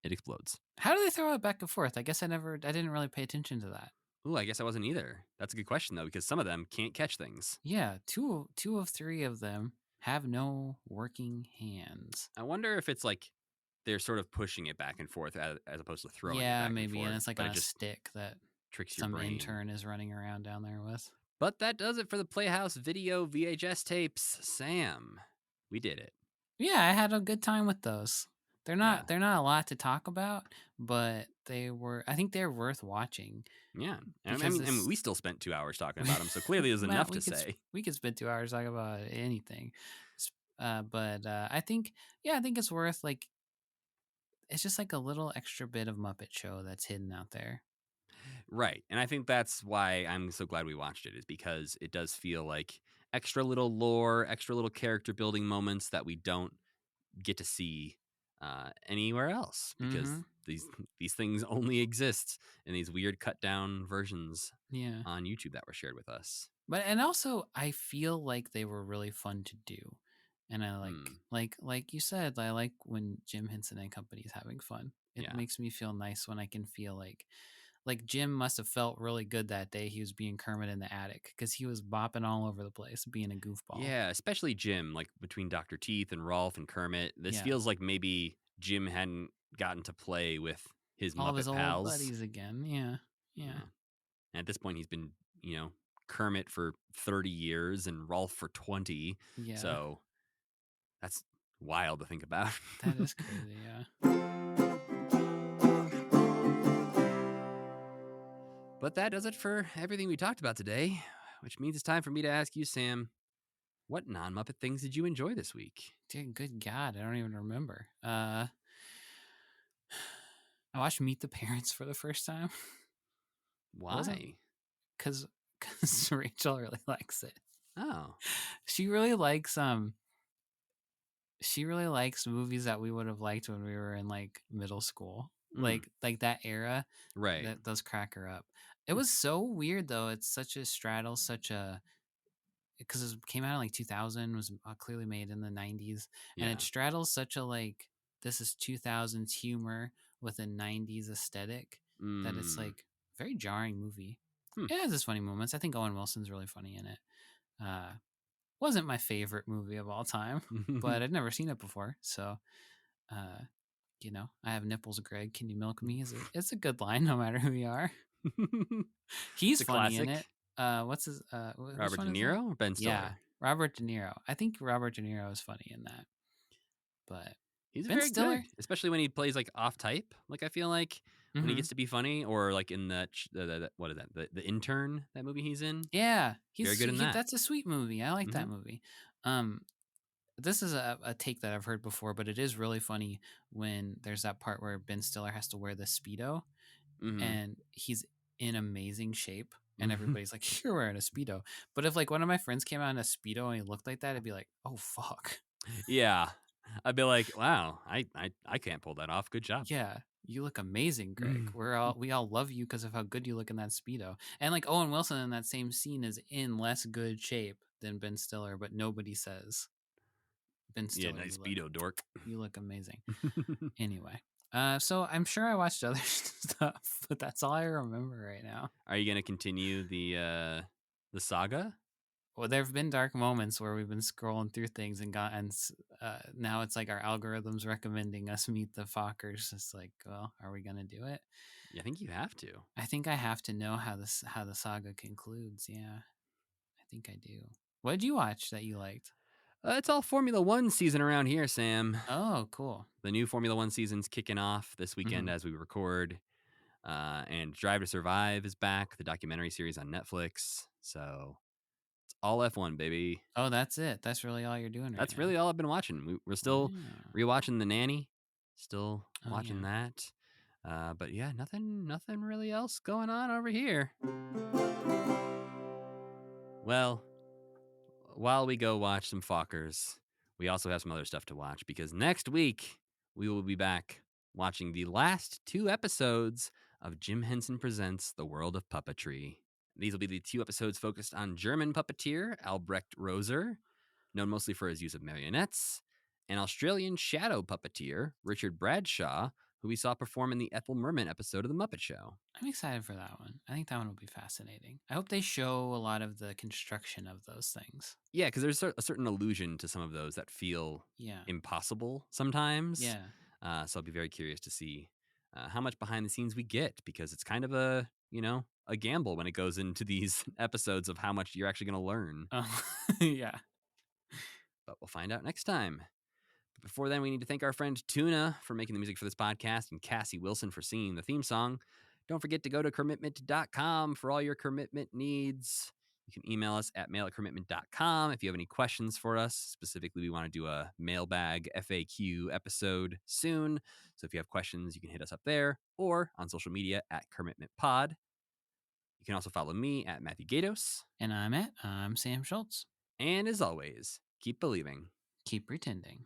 It explodes. How do they throw it back and forth? I guess I didn't really pay attention to that. Ooh, I guess I wasn't either. That's a good question, though, because some of them can't catch things. Yeah, two of three of them have no working hands. I wonder if it's like they're sort of pushing it back and forth as opposed to throwing it Yeah, back maybe, and forth. and it's like but on it a just stick that tricks your some brain. intern is running around down there with. But that does it for the Playhouse video VHS tapes. Sam, we did it. Yeah, I had a good time with those. They're not a lot to talk about, but I think they're worth watching. Yeah. I mean, we still spent 2 hours talking about them, so clearly there's Well, enough to say. We could spend 2 hours talking about anything. But I think it's worth, like, it's just like a little extra bit of Muppet Show that's hidden out there. Right. And I think that's why I'm so glad we watched it, is because it does feel like extra little lore, extra little character building moments that we don't get to see anywhere else, because these things only exist in these weird cut down versions on YouTube that were shared with us. And also I feel like they were really fun to do. And I like you said, I like when Jim Henson and company is having fun. It makes me feel nice when I can feel like Jim must have felt really good that day he was being Kermit in the attic, because he was bopping all over the place, being a goofball. Yeah, especially Jim, like between Dr. Teeth and Rolf and Kermit. This feels like maybe Jim hadn't gotten to play with his all Muppet of his pals. old buddies again. Yeah. And at this point, he's been, Kermit for 30 years and Rolf for 20. Yeah. So that's wild to think about. That is crazy, yeah. But that does it for everything we talked about today, which means it's time for me to ask you, Sam, what non-Muppet things did you enjoy this week? Dude, good God, I don't even remember. I watched Meet the Parents for the first time. Why? Because Rachel really likes it. Oh. She really likes movies that we would have liked when we were in like middle school. Like that era. Right. That those crack her up. It was so weird though. It's such a straddle, because it came out in like 2000, was clearly made in the 90s, and it straddles such a like, this is 2000s humor with a 90s aesthetic, that it's like very jarring movie. It has its funny moments. I think Owen Wilson's really funny in it. Wasn't my favorite movie of all time, but I'd never seen it before, so I have nipples, Greg. Can you milk me? It's a good line, no matter who you are. He's funny in it. What's his Robert De Niro or Ben Stiller? Yeah, Robert De Niro. I think Robert De Niro is funny in that. But he's Ben very Stiller, good, especially when he plays like off type. Like I feel like when he gets to be funny, or like in that what is that? The Intern, that movie he's in. Yeah, he's very good in that. That's a sweet movie. I like that movie. This is a take that I've heard before, but it is really funny when there's that part where Ben Stiller has to wear the Speedo, and he's in amazing shape, and everybody's like, "You're wearing a Speedo." But if like one of my friends came out in a Speedo and he looked like that, I'd be like, "Oh fuck." Yeah, I'd be like, "Wow, I can't pull that off. Good job." Yeah, you look amazing, Greg. We all love you because of how good you look in that Speedo. And like Owen Wilson in that same scene is in less good shape than Ben Stiller, but nobody says, Ben Stiller, nice Speedo dork. You look amazing. Anyway, so I'm sure I watched other stuff, but that's all I remember right now. Are you gonna continue the saga? Well, there have been dark moments where we've been scrolling through things and now it's like our algorithms recommending us Meet the Fockers. It's like, well, are we gonna do it? I think you have to. I think I have to know how the saga concludes. Yeah, I think I do. What did you watch that you liked? It's all Formula One season around here, Sam. Oh, cool. The new Formula One season's kicking off this weekend as we record. And Drive to Survive is back, the documentary series on Netflix. So it's all F1, baby. Oh, that's it. That's really all you're doing right That's now. really all I've been watching. We're still rewatching The Nanny, still watching that. But yeah, nothing really else going on over here. Well, while we go watch some Fockers, we also have some other stuff to watch because next week we will be back watching the last 2 episodes of Jim Henson Presents The World of Puppetry. These will be the 2 episodes focused on German puppeteer Albrecht Roser, known mostly for his use of marionettes, and Australian shadow puppeteer Richard Bradshaw, who we saw perform in the Ethel Merman episode of The Muppet Show. I'm excited for that one. I think that one will be fascinating. I hope they show a lot of the construction of those things. Yeah, because there's a certain illusion to some of those that feel impossible sometimes. Yeah. So I'll be very curious to see how much behind the scenes we get, because it's kind of a gamble when it goes into these episodes of how much you're actually going to learn. Oh, yeah. But we'll find out next time. But before then, we need to thank our friend Tuna for making the music for this podcast and Cassie Wilson for singing the theme song. Don't forget to go to Kermitment.com for all your Kermitment needs. You can email us at mail@kermitment.com if you have any questions for us. Specifically, we want to do a mailbag FAQ episode soon. So if you have questions, you can hit us up there or on social media at KermitmentPod. You can also follow me at Matthew Gatos. And I'm Sam Schultz. And as always, keep believing. Keep pretending.